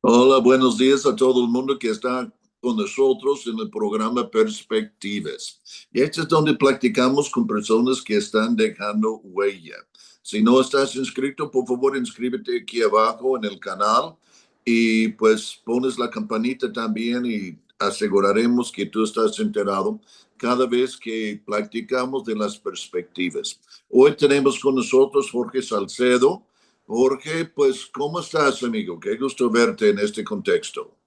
Hola, buenos días a todo el mundo que está con nosotros en el programa Perspectivas. Y este es donde practicamos con personas que están dejando huella. Si no estás inscrito, por favor, inscríbete aquí abajo en el canal y pues pones la campanita también y aseguraremos que tú estás enterado cada vez que practicamos de las perspectivas. Hoy tenemos con nosotros Jorge Salcedo. Jorge, pues, ¿cómo estás, amigo? Qué gusto verte en este contexto.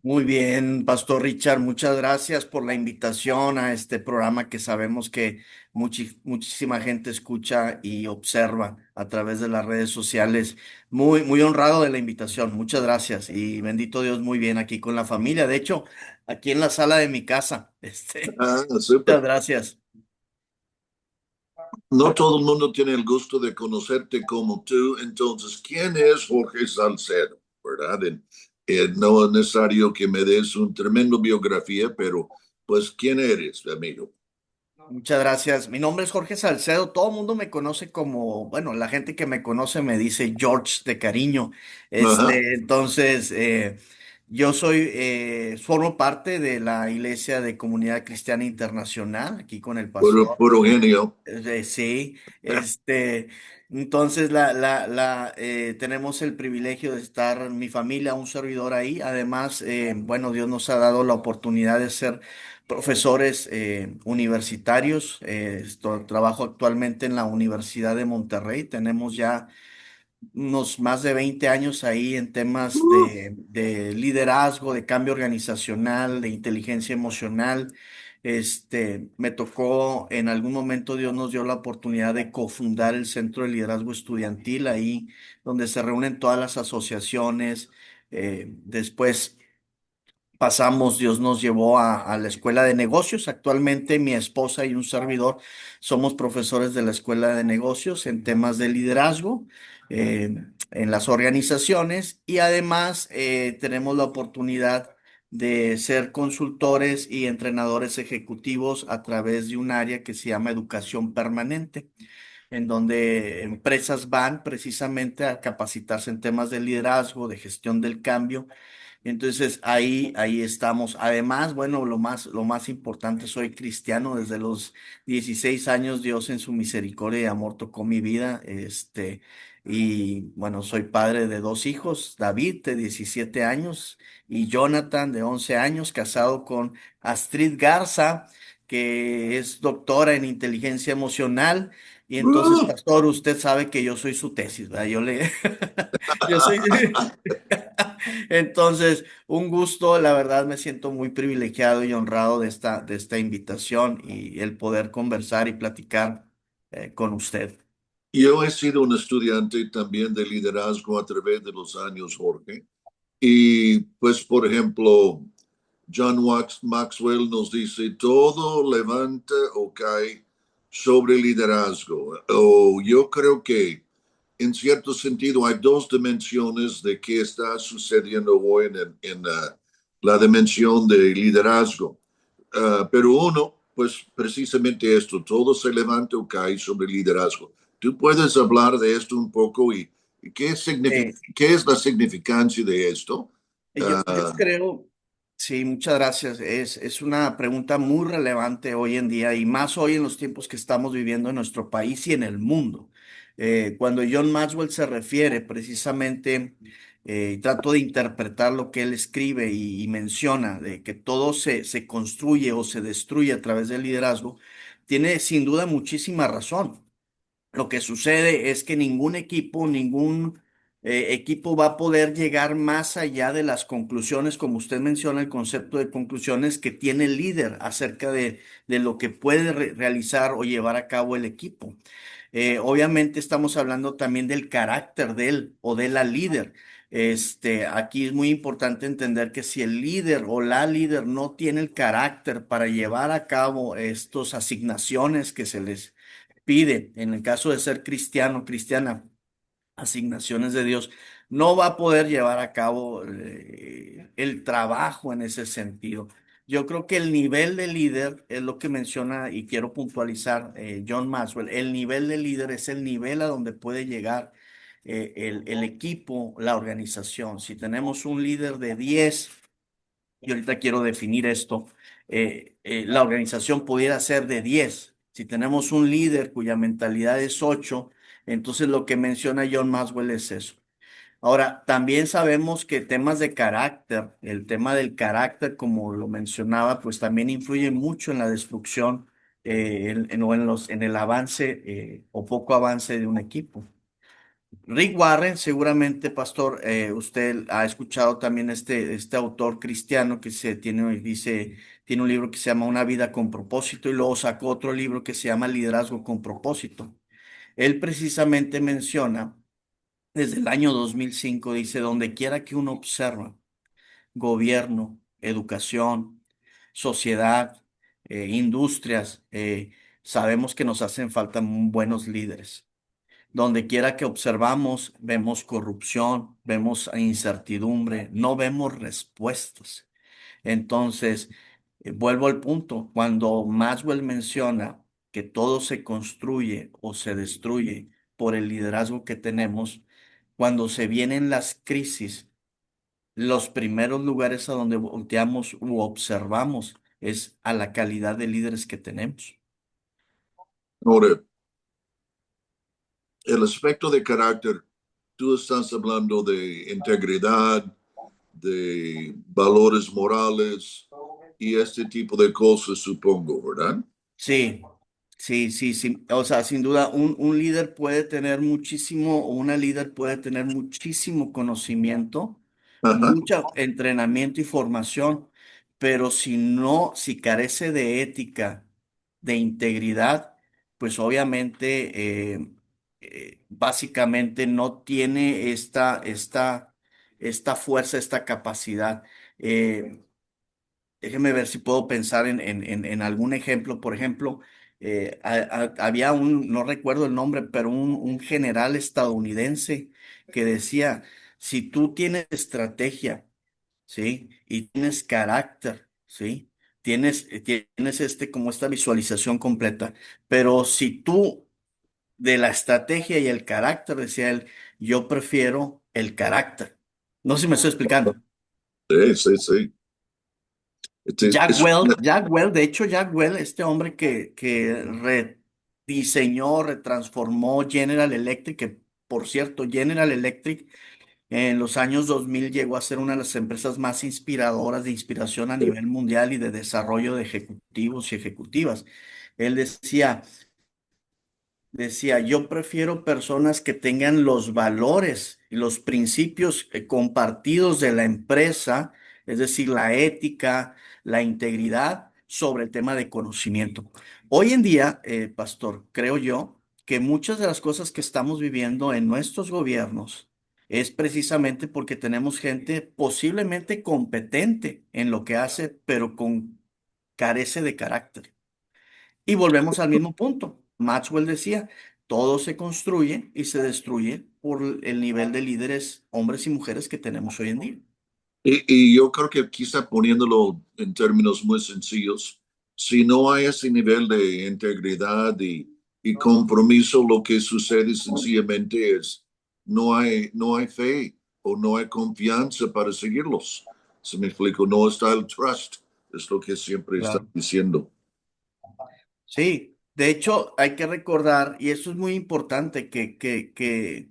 Muy bien, Pastor Richard, muchas gracias por la invitación a este programa que sabemos que muchísima gente escucha y observa a través de las redes sociales. Muy, muy honrado de la invitación, muchas gracias y bendito Dios, muy bien aquí con la familia. De hecho, aquí en la sala de mi casa, Ah, muchas súper. gracias. No todo el mundo tiene el gusto de conocerte como tú. Entonces, ¿quién es Jorge Salcedo? ¿Verdad? No es necesario que me des un tremendo biografía, pero pues, ¿quién eres, amigo? Muchas gracias. Mi nombre es Jorge Salcedo. Todo el mundo me conoce como, bueno, la gente que me conoce me dice George de cariño. Ajá, Entonces, yo formo parte de la Iglesia de Comunidad Cristiana Internacional, aquí con el puro, pastor. puro genio. Sí, entonces tenemos el privilegio de estar mi familia, un servidor ahí. Además, bueno, Dios nos ha dado la oportunidad de ser profesores universitarios. Trabajo actualmente en la Universidad de Monterrey. Tenemos ya unos más de 20 años ahí en temas de liderazgo, de cambio organizacional, de inteligencia emocional. Me tocó en algún momento, Dios nos dio la oportunidad de cofundar el Centro de Liderazgo Estudiantil, ahí donde se reúnen todas las asociaciones. Después pasamos, Dios nos llevó a la escuela de negocios. Actualmente mi esposa y un servidor somos profesores de la escuela de negocios en temas de liderazgo en las organizaciones y además tenemos la oportunidad de ser consultores y entrenadores ejecutivos a través de un área que se llama educación permanente, en donde empresas van precisamente a capacitarse en temas de liderazgo, de gestión del cambio. Entonces ahí estamos. Además, bueno, lo más importante, soy cristiano desde los 16 años. Dios en su misericordia y amor tocó mi vida. Y bueno, soy padre de dos hijos, David de 17 años y Jonathan de 11 años, casado con Astrid Garza, que es doctora en inteligencia emocional. Y entonces, Uh, pastor, usted sabe que yo soy su tesis, ¿verdad? Yo soy, entonces, un gusto, la verdad me siento muy privilegiado y honrado de esta invitación y el poder conversar y platicar con usted. Yo he sido un estudiante también de liderazgo a través de los años, Jorge. Y pues, por ejemplo, Maxwell nos dice, todo levanta o cae sobre liderazgo. O yo creo que en cierto sentido hay dos dimensiones de qué está sucediendo hoy la dimensión de liderazgo. Pero uno, pues precisamente esto, todo se levanta o cae sobre liderazgo. ¿Tú puedes hablar de esto un poco y Eh, qué es la significancia de esto? yo creo, sí, muchas gracias. Es una pregunta muy relevante hoy en día y más hoy en los tiempos que estamos viviendo en nuestro país y en el mundo. Cuando John Maxwell se refiere precisamente, trato de interpretar lo que él escribe y menciona, de que todo se construye o se destruye a través del liderazgo, tiene sin duda muchísima razón. Lo que sucede es que ningún equipo va a poder llegar más allá de las conclusiones, como usted menciona, el concepto de conclusiones que tiene el líder acerca de lo que puede realizar o llevar a cabo el equipo. Obviamente estamos hablando también del carácter de él o de la líder. Aquí es muy importante entender que si el líder o la líder no tiene el carácter para llevar a cabo estas asignaciones que se les pide, en el caso de ser cristiano, cristiana, asignaciones de Dios, no va a poder llevar a cabo el trabajo en ese sentido. Yo creo que el nivel de líder es lo que menciona y quiero puntualizar John Maxwell. El nivel de líder es el nivel a donde puede llegar el equipo, la organización. Si tenemos un líder de 10, y ahorita quiero definir esto, la organización pudiera ser de 10. Si tenemos un líder cuya mentalidad es 8, entonces lo que menciona John Maxwell es eso. Ahora, también sabemos que temas de carácter, el tema del carácter, como lo mencionaba, pues también influye mucho en la destrucción o en el avance o poco avance de un equipo. Rick Warren, seguramente, pastor, usted ha escuchado también este autor cristiano que tiene un libro que se llama Una vida con propósito y luego sacó otro libro que se llama Liderazgo con propósito. Él precisamente menciona, desde el año 2005, dice, donde quiera que uno observa, gobierno, educación, sociedad, industrias, sabemos que nos hacen falta buenos líderes. Donde quiera que observamos, vemos corrupción, vemos incertidumbre, no vemos respuestas. Entonces, vuelvo al punto, cuando Maxwell menciona que todo se construye o se destruye por el liderazgo que tenemos, cuando se vienen las crisis, los primeros lugares a donde volteamos u observamos es a la calidad de líderes que tenemos. Ahora, el aspecto de carácter, tú estás hablando de integridad, de valores morales y este tipo de cosas, supongo, ¿verdad? Sí, sí. O sea, sin duda, un líder puede tener muchísimo, o una líder puede tener muchísimo conocimiento, Ajá. mucho entrenamiento y formación, pero si carece de ética, de integridad, pues obviamente, básicamente no tiene esta fuerza, esta capacidad. Eh, Déjeme ver si puedo pensar en algún ejemplo. Por ejemplo, había no recuerdo el nombre, pero un general estadounidense que decía, si tú tienes estrategia, ¿sí? Y tienes carácter, ¿sí? Tienes como esta visualización completa, pero si tú de la estrategia y el carácter, decía él, yo prefiero el carácter. No sé si me estoy explicando. Sí, sí, sí. Jack Well, de hecho, Jack Well, este hombre que rediseñó, retransformó General Electric, que por cierto, General Electric en los años 2000 llegó a ser una de las empresas más inspiradoras de inspiración a nivel mundial y de desarrollo de ejecutivos y ejecutivas. Él decía, yo prefiero personas que tengan los valores y los principios compartidos de la empresa, es decir, la ética, la integridad sobre el tema de conocimiento. Hoy en día, pastor, creo yo que muchas de las cosas que estamos viviendo en nuestros gobiernos es precisamente porque tenemos gente posiblemente competente en lo que hace, pero carece de carácter. Y volvemos al mismo punto. Maxwell decía, todo se construye y se destruye por el nivel de líderes, hombres y mujeres que tenemos hoy en día. Y yo creo que quizá poniéndolo en términos muy sencillos, si no hay ese nivel de integridad y compromiso, lo que sucede sencillamente es no hay fe o no hay confianza para seguirlos. Se me explico, no está el trust, es lo que siempre está Claro. diciendo. Sí, de hecho hay que recordar, y eso es muy importante, que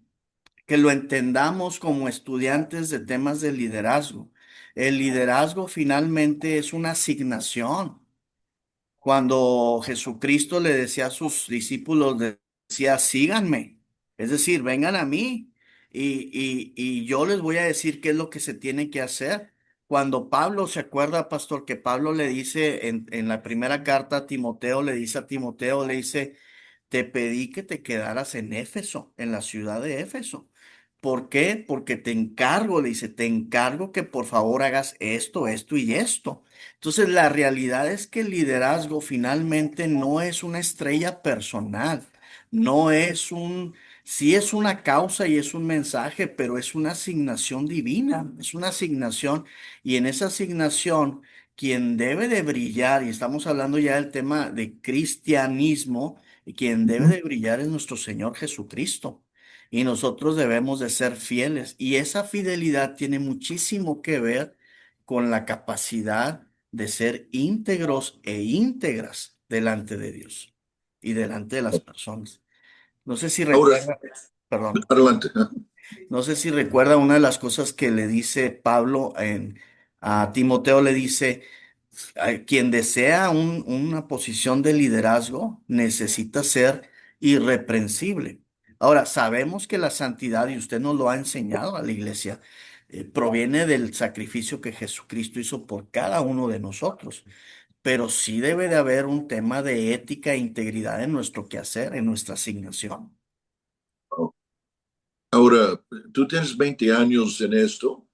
lo entendamos como estudiantes de temas de liderazgo. El liderazgo finalmente es una asignación. Cuando Jesucristo le decía a sus discípulos, decía, síganme, es decir, vengan a mí y yo les voy a decir qué es lo que se tiene que hacer. Cuando Pablo, ¿se acuerda, pastor, que Pablo le dice en la primera carta a Timoteo, le dice a Timoteo, le dice, te pedí que te quedaras en Éfeso, en la ciudad de Éfeso. ¿Por qué? Porque te encargo, le dice, te encargo que por favor hagas esto y esto. Entonces, la realidad es que el liderazgo finalmente no es una estrella personal, no es sí es una causa y es un mensaje, pero es una asignación divina, es una asignación y en esa asignación quien debe de brillar, y estamos hablando ya del tema de cristianismo, y quien debe de brillar es nuestro Señor Jesucristo. y nosotros debemos de ser fieles. Y esa fidelidad tiene muchísimo que ver con la capacidad de ser íntegros e íntegras delante de Dios y delante de las personas. No sé si Ahora, recuerda, perdón, adelante. no sé si recuerda una de las cosas que le dice Pablo a Timoteo, le dice, quien desea una posición de liderazgo necesita ser irreprensible. Ahora, sabemos que la santidad, y usted nos lo ha enseñado a la iglesia, proviene del sacrificio que Jesucristo hizo por cada uno de nosotros, pero sí debe de haber un tema de ética e integridad en nuestro quehacer, en nuestra asignación. Ahora, tú tienes 20 años en esto,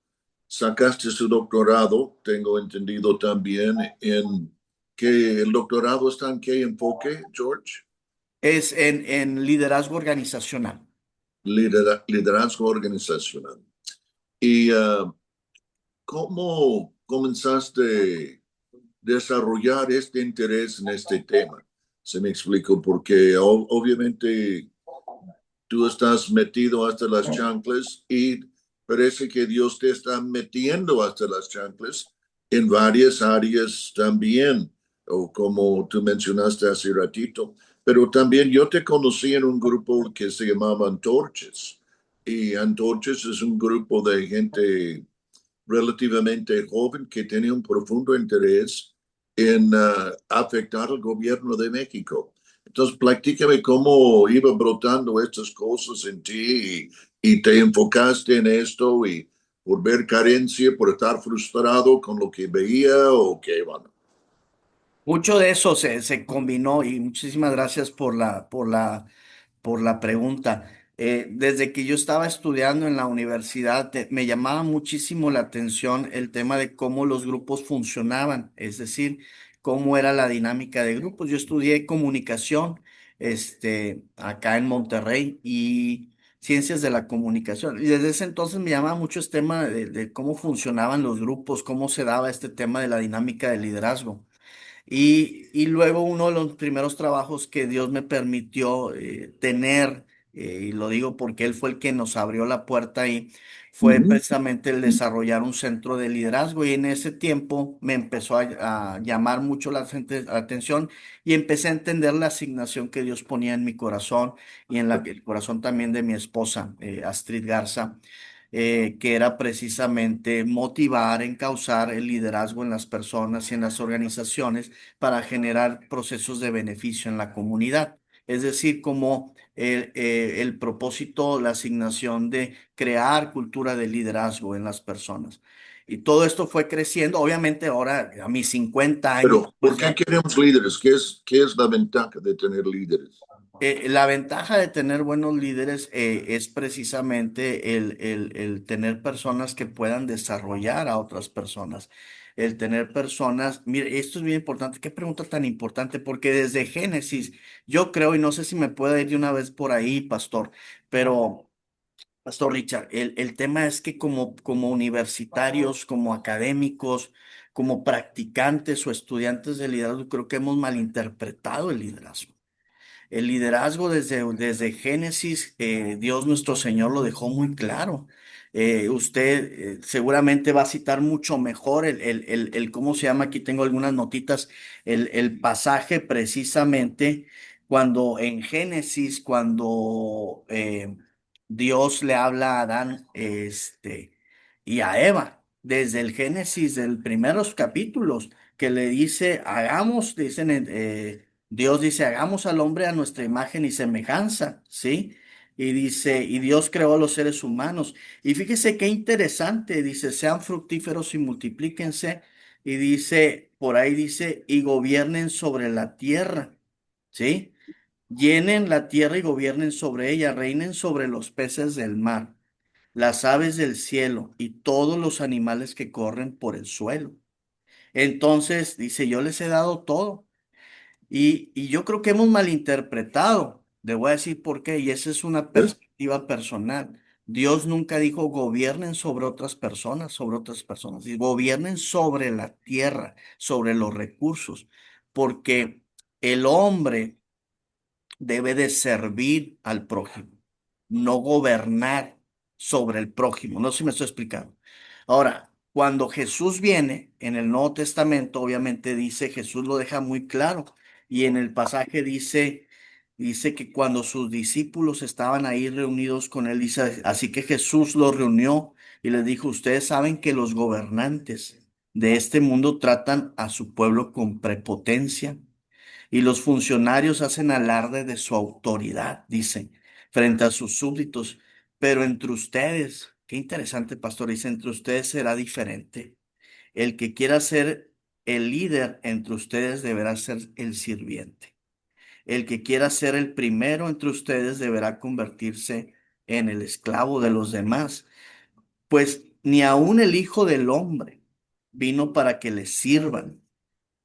sacaste su doctorado, tengo entendido también en que el doctorado está en qué enfoque, George? Es en liderazgo organizacional. Liderazgo organizacional. ¿Y cómo comenzaste a desarrollar este interés en este tema? Se me explico, porque obviamente tú estás metido hasta las chanclas y parece que Dios te está metiendo hasta las chanclas en varias áreas también, o como tú mencionaste hace ratito, pero también yo te conocí en un grupo que se llamaba Antorches, y Antorches es un grupo de gente relativamente joven que tiene un profundo interés en afectar al gobierno de México. Entonces, platícame cómo iba brotando estas cosas en ti y te enfocaste en esto y por ver carencia, por estar frustrado con lo que veía o qué, bueno. Mucho de eso se combinó y muchísimas gracias por la pregunta. Desde que yo estaba estudiando en la universidad, me llamaba muchísimo la atención el tema de cómo los grupos funcionaban, es decir, cómo era la dinámica de grupos. Yo estudié comunicación, acá en Monterrey y ciencias de la comunicación. Y desde ese entonces me llamaba mucho este tema de cómo funcionaban los grupos, cómo se daba este tema de la dinámica del liderazgo. Y luego uno de los primeros trabajos que Dios me permitió tener, y lo digo porque Él fue el que nos abrió la puerta ahí, fue Ujú. precisamente el desarrollar un centro de liderazgo. Y en ese tiempo me empezó a llamar mucho la atención y empecé a entender la asignación que Dios ponía en mi corazón y en el corazón también de mi esposa, Astrid Garza, que era precisamente motivar, encauzar el liderazgo en las personas y en las organizaciones para generar procesos de beneficio en la comunidad. Es decir, como el propósito, la asignación de crear cultura de liderazgo en las personas. Y todo esto fue creciendo. Obviamente ahora, a mis 50 años, Pero, ¿por pues qué ya queremos líderes? ¿Qué es la ventaja de tener líderes? la ventaja de tener buenos líderes es precisamente el tener personas que puedan desarrollar a otras personas. El tener personas, mire, esto es bien importante. Qué pregunta tan importante, porque desde Génesis, yo creo, y no sé si me puede ir de una vez por ahí, pastor, pero, pastor Richard, el tema es que como universitarios, como académicos, como practicantes o estudiantes de liderazgo, creo que hemos malinterpretado el liderazgo. El liderazgo desde Génesis, Dios nuestro Señor lo dejó muy claro. Usted seguramente va a citar mucho mejor ¿cómo se llama? Aquí tengo algunas notitas, el pasaje precisamente cuando en Génesis, cuando Dios le habla a Adán, y a Eva, desde el Génesis, del primeros capítulos, que le dice, hagamos, dicen, Dios dice, hagamos al hombre a nuestra imagen y semejanza, ¿sí? Y dice, y Dios creó a los seres humanos. Y fíjese qué interesante, dice, sean fructíferos y multiplíquense. Y dice, por ahí dice, y gobiernen sobre la tierra, ¿sí? Llenen la tierra y gobiernen sobre ella, reinen sobre los peces del mar, las aves del cielo y todos los animales que corren por el suelo. Entonces, dice, yo les he dado todo. Y yo creo que hemos malinterpretado. Le voy a decir por qué, y esa es una ¿Eh? perspectiva personal. Dios nunca dijo gobiernen sobre otras personas, y gobiernen sobre la tierra, sobre los recursos, porque el hombre debe de servir al prójimo. no gobernar sobre el prójimo. No sé si me estoy explicando. Ahora, cuando Jesús viene en el Nuevo Testamento, obviamente dice, Jesús lo deja muy claro. Y en el pasaje dice que cuando sus discípulos estaban ahí reunidos con él, dice, así que Jesús los reunió y les dijo, ustedes saben que los gobernantes de este mundo tratan a su pueblo con prepotencia y los funcionarios hacen alarde de su autoridad, dicen, frente a sus súbditos. Pero entre ustedes, qué interesante, pastor, dice, entre ustedes será diferente. El que quiera ser el líder entre ustedes deberá ser el sirviente. El que quiera ser el primero entre ustedes deberá convertirse en el esclavo de los demás. Pues ni aun el Hijo del Hombre vino para que le sirvan,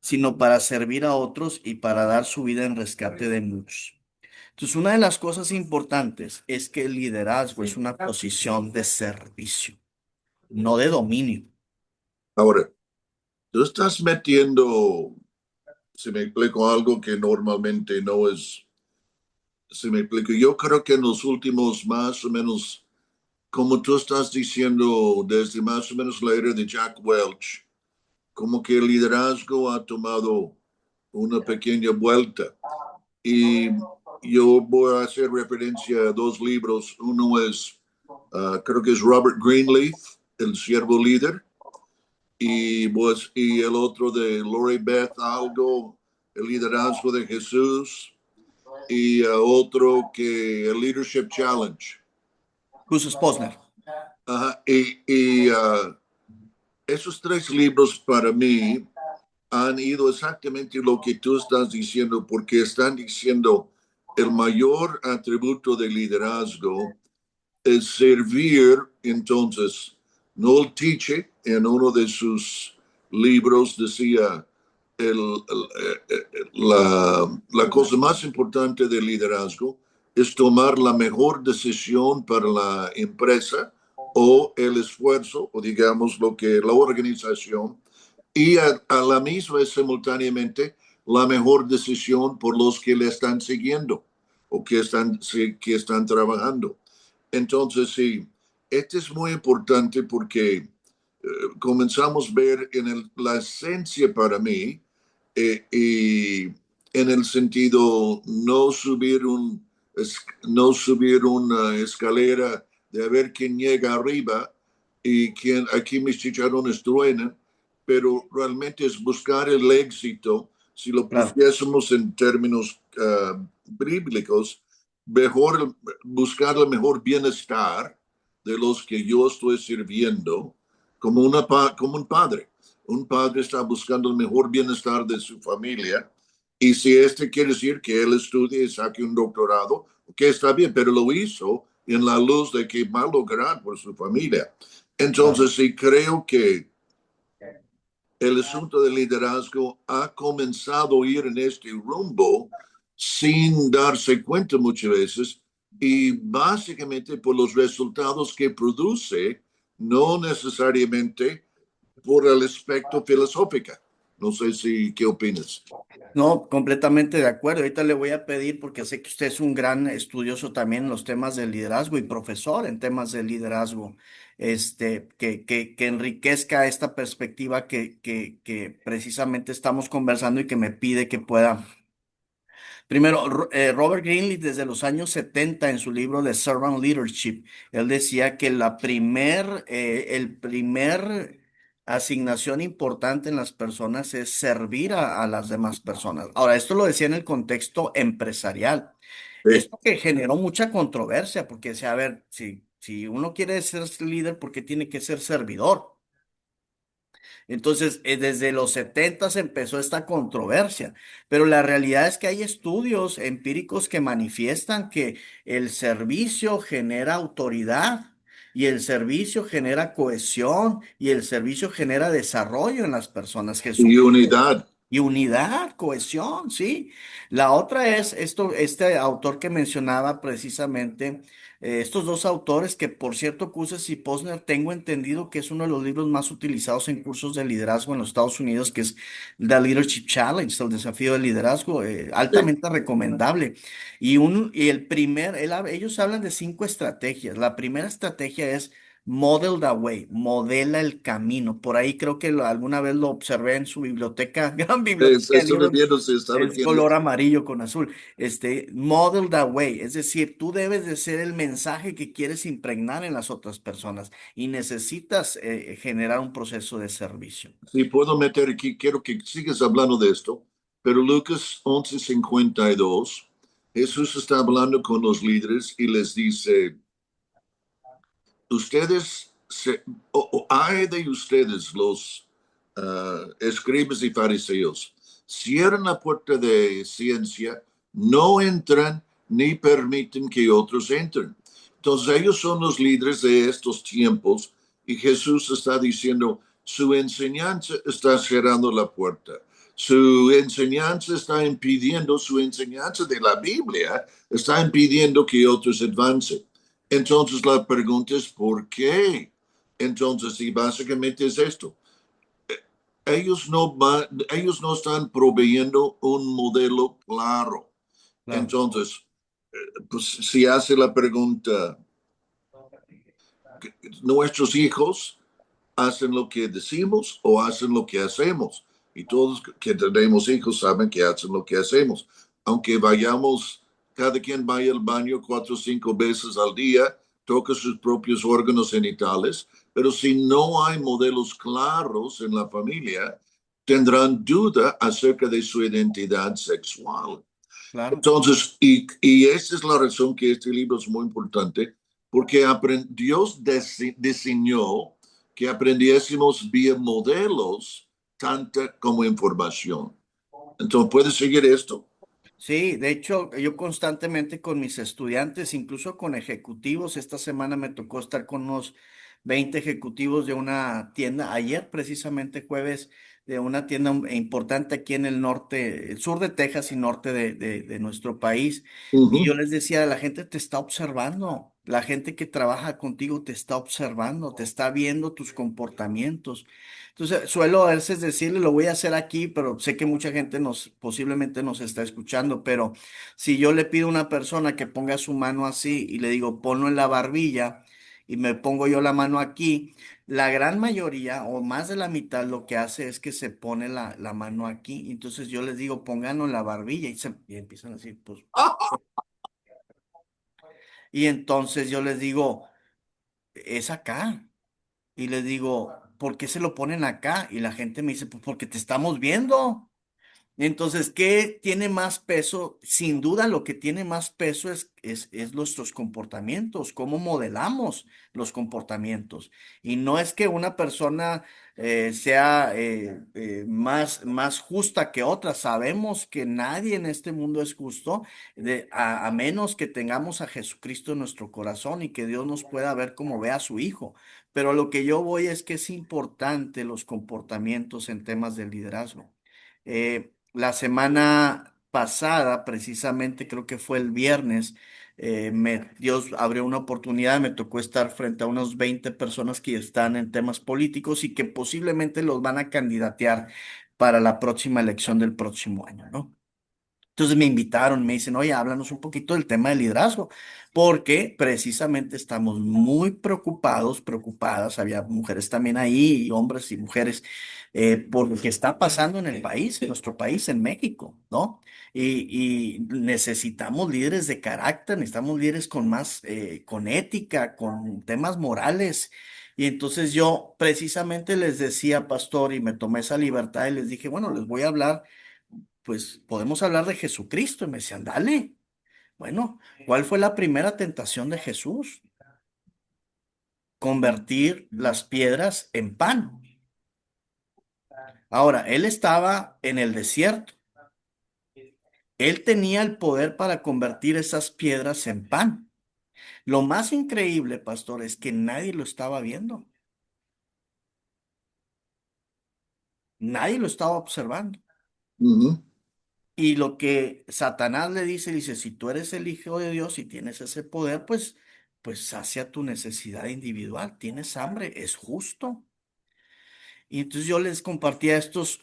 sino para servir a otros y para dar su vida en rescate de muchos. Entonces, una de las cosas importantes es que el liderazgo es una posición de servicio, no de dominio. Ahora, tú estás metiendo, si me explico algo que normalmente no es, si me explico, yo creo que en los últimos más o menos, como tú estás diciendo, desde más o menos la era de Jack Welch, como que el liderazgo ha tomado una pequeña vuelta. Y yo voy a hacer referencia a dos libros. Uno es, creo que es Robert Greenleaf, El Siervo Líder, y el otro de Lori Beth Algo, El Liderazgo de Jesús, y otro que el Leadership Challenge. Gus Posner. Esos tres libros para mí han ido exactamente lo que tú estás diciendo, porque están diciendo el mayor atributo de liderazgo es servir. Entonces, Noel Teacher en uno de sus libros decía, la cosa más importante del liderazgo es tomar la mejor decisión para la empresa o el esfuerzo, o digamos lo que la organización, y a la misma vez simultáneamente la mejor decisión por los que le están siguiendo o que están trabajando. Entonces, sí, este es muy importante porque comenzamos a ver la esencia para mí, y en el sentido no subir una escalera de a ver quién llega arriba y quién, aquí mis chicharrones truenan, pero realmente es buscar el éxito. Si lo Claro. pusiésemos en términos bíblicos, mejor buscar el mejor bienestar de los que yo estoy sirviendo, como un padre. Un padre está buscando el mejor bienestar de su familia, y si este quiere decir que él estudie y saque un doctorado, que está bien, pero lo hizo en la luz de que va a lograr por su familia. Claro. Entonces, sí creo que el asunto del liderazgo ha comenzado a ir en este rumbo sin darse cuenta muchas veces, y básicamente por los resultados que produce, no necesariamente por el aspecto filosófico. No sé si, ¿qué opinas? No, completamente de acuerdo. Ahorita le voy a pedir, porque sé que usted es un gran estudioso también en los temas del liderazgo y profesor en temas de liderazgo, que enriquezca esta perspectiva que precisamente estamos conversando y que me pide que pueda. Primero, Robert Greenleaf desde los años 70 en su libro de Servant Leadership, él decía que el primer asignación importante en las personas es servir a las demás personas. Ahora, esto lo decía en el contexto empresarial. Sí. Esto que generó mucha controversia, porque decía, a ver, si uno quiere ser líder, ¿por qué tiene que ser servidor? Entonces, desde los 70 empezó esta controversia, pero la realidad es que hay estudios empíricos que manifiestan que el servicio genera autoridad y el servicio genera cohesión y el servicio genera desarrollo en las personas. Y Jesucristo. unidad. Y unidad, cohesión, sí. La otra es esto, este autor que mencionaba precisamente Estos dos autores, que por cierto, Cousins y Posner, tengo entendido que es uno de los libros más utilizados en cursos de liderazgo en los Estados Unidos, que es The Leadership Challenge, el desafío del liderazgo, Sí, altamente recomendable. Y el primer, ellos hablan de 5 estrategias. La primera estrategia es Model the Way, modela el camino. Por ahí creo que alguna vez lo observé en su biblioteca, gran biblioteca de estoy libros, viendo si sabe es quién color es. amarillo con azul. Model the way, es decir, tú debes de ser el mensaje que quieres impregnar en las otras personas y necesitas generar un proceso de servicio. Si puedo meter aquí, quiero que sigas hablando de esto, pero Lucas 11:52, Jesús está hablando con los líderes y les dice, ustedes, hay de ustedes los escribas y fariseos, cierran la puerta de ciencia, no entran ni permiten que otros entren. Entonces ellos son los líderes de estos tiempos y Jesús está diciendo, su enseñanza está cerrando la puerta. Su enseñanza está impidiendo, su enseñanza de la Biblia está impidiendo que otros avancen. Entonces la pregunta es, ¿por qué? Entonces, y básicamente es esto. Ellos no están proveyendo un modelo claro. Claro, Entonces, pues si hace la pregunta, ¿nuestros hijos hacen lo que decimos o hacen lo que hacemos? Y todos que tenemos hijos saben que hacen lo que hacemos. Aunque vayamos, cada quien vaya al baño 4 o 5 veces al día, toca sus propios órganos genitales, pero si no hay modelos claros en la familia, tendrán duda acerca de su identidad sexual. claro. Entonces, y esa es la razón que este libro es muy importante, porque Dios diseñó que aprendiésemos vía modelos, tanta como información. Entonces, ¿puedes seguir esto? Sí, de hecho, yo constantemente con mis estudiantes, incluso con ejecutivos, esta semana me tocó estar con unos 20 ejecutivos de una tienda, ayer precisamente jueves, de una tienda importante aquí en el norte, el sur de Texas y norte de nuestro país. Y yo Ujú. les decía, la gente te está observando, la gente que trabaja contigo te está observando, te está viendo tus comportamientos. Entonces, suelo a veces decirle, lo voy a hacer aquí, pero sé que mucha gente posiblemente nos está escuchando, pero si yo le pido a una persona que ponga su mano así y le digo, ponlo en la barbilla y me pongo yo la mano aquí, la gran mayoría o más de la mitad lo que hace es que se pone la mano aquí. Entonces yo les digo, pónganlo en la barbilla y empiezan así, pues. Y entonces yo les digo, es acá. Y les digo, ¿por qué se lo ponen acá? Y la gente me dice, pues porque te estamos viendo. Entonces, ¿qué tiene más peso? Sin duda, lo que tiene más peso es nuestros comportamientos, cómo modelamos los comportamientos. Y no es que una persona sea más justa que otra. Sabemos que nadie en este mundo es justo, a menos que tengamos a Jesucristo en nuestro corazón y que Dios nos pueda ver como ve a su Hijo. Pero lo que yo voy es que es importante los comportamientos en temas de liderazgo. La semana pasada, precisamente creo que fue el viernes, Dios abrió una oportunidad, me tocó estar frente a unos 20 personas que están en temas políticos y que posiblemente los van a candidatear para la próxima elección del próximo año, ¿no? Entonces me invitaron, me dicen, oye, háblanos un poquito del tema del liderazgo, porque precisamente estamos muy preocupadas, había mujeres también ahí, y hombres y mujeres, por lo que está pasando en el país, en nuestro país, en México, ¿no? Y necesitamos líderes de carácter, necesitamos líderes con más, con ética, con temas morales. Y entonces yo precisamente les decía, pastor, y me tomé esa libertad y les dije, bueno, les voy a hablar, pues podemos hablar de Jesucristo. Y me decían, dale. Bueno, ¿cuál fue la primera tentación de Jesús? Convertir las piedras en pan. Ahora, él estaba en el desierto. Él tenía el poder para convertir esas piedras en pan. Lo más increíble, pastor, es que nadie lo estaba viendo. Nadie lo estaba observando. Ujú. Y lo que Satanás le dice, si tú eres el Hijo de Dios y tienes ese poder, pues pues sacia tu necesidad individual. Tienes hambre, es justo. Y entonces yo les compartía a estos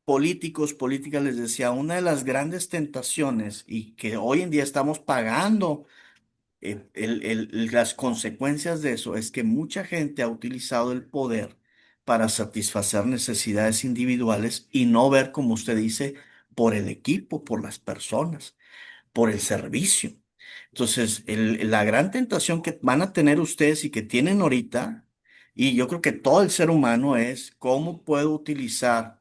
políticos, políticas, les decía, una de las grandes tentaciones y que hoy en día estamos pagando las consecuencias de eso es que mucha gente ha utilizado el poder para satisfacer necesidades individuales y no ver, como usted dice, por el equipo, por las personas, por el servicio. Entonces, la gran tentación que van a tener ustedes y que tienen ahorita, y yo creo que todo el ser humano es cómo puedo utilizar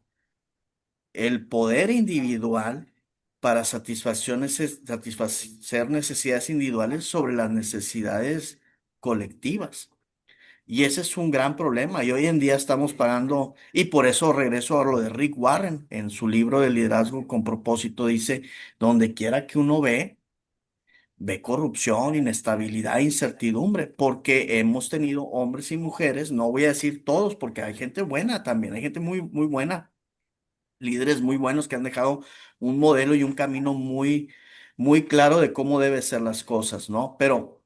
el poder individual para satisfacer necesidades individuales sobre las necesidades colectivas. Y ese es un gran problema. Y hoy en día estamos pagando, y por eso regreso a lo de Rick Warren, en su libro de Liderazgo con Propósito, dice, donde quiera que uno ve corrupción, inestabilidad, incertidumbre, porque hemos tenido hombres y mujeres, no voy a decir todos, porque hay gente buena también, hay gente muy, muy buena, líderes muy buenos que han dejado un modelo y un camino muy, muy claro de cómo deben ser las cosas, ¿no? Pero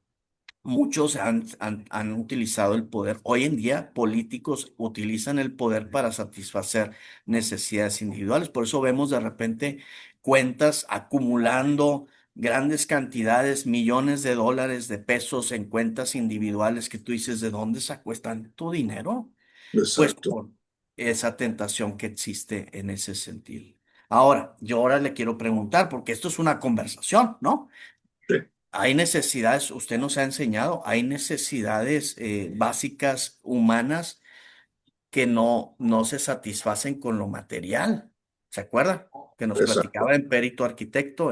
muchos han utilizado el poder. Hoy en día, políticos utilizan el poder para satisfacer necesidades individuales. Por eso vemos de repente cuentas acumulando grandes cantidades, millones de dólares, de pesos en cuentas individuales que tú dices, ¿de dónde sacó tanto dinero? Pues Exacto. por esa tentación que existe en ese sentido. Ahora, yo ahora le quiero preguntar, porque esto es una conversación, ¿no? Sí, Hay necesidades, usted nos ha enseñado, hay necesidades básicas humanas que no se satisfacen con lo material. ¿Se acuerda? Que nos exacto. platicaba en Perito Arquitecto,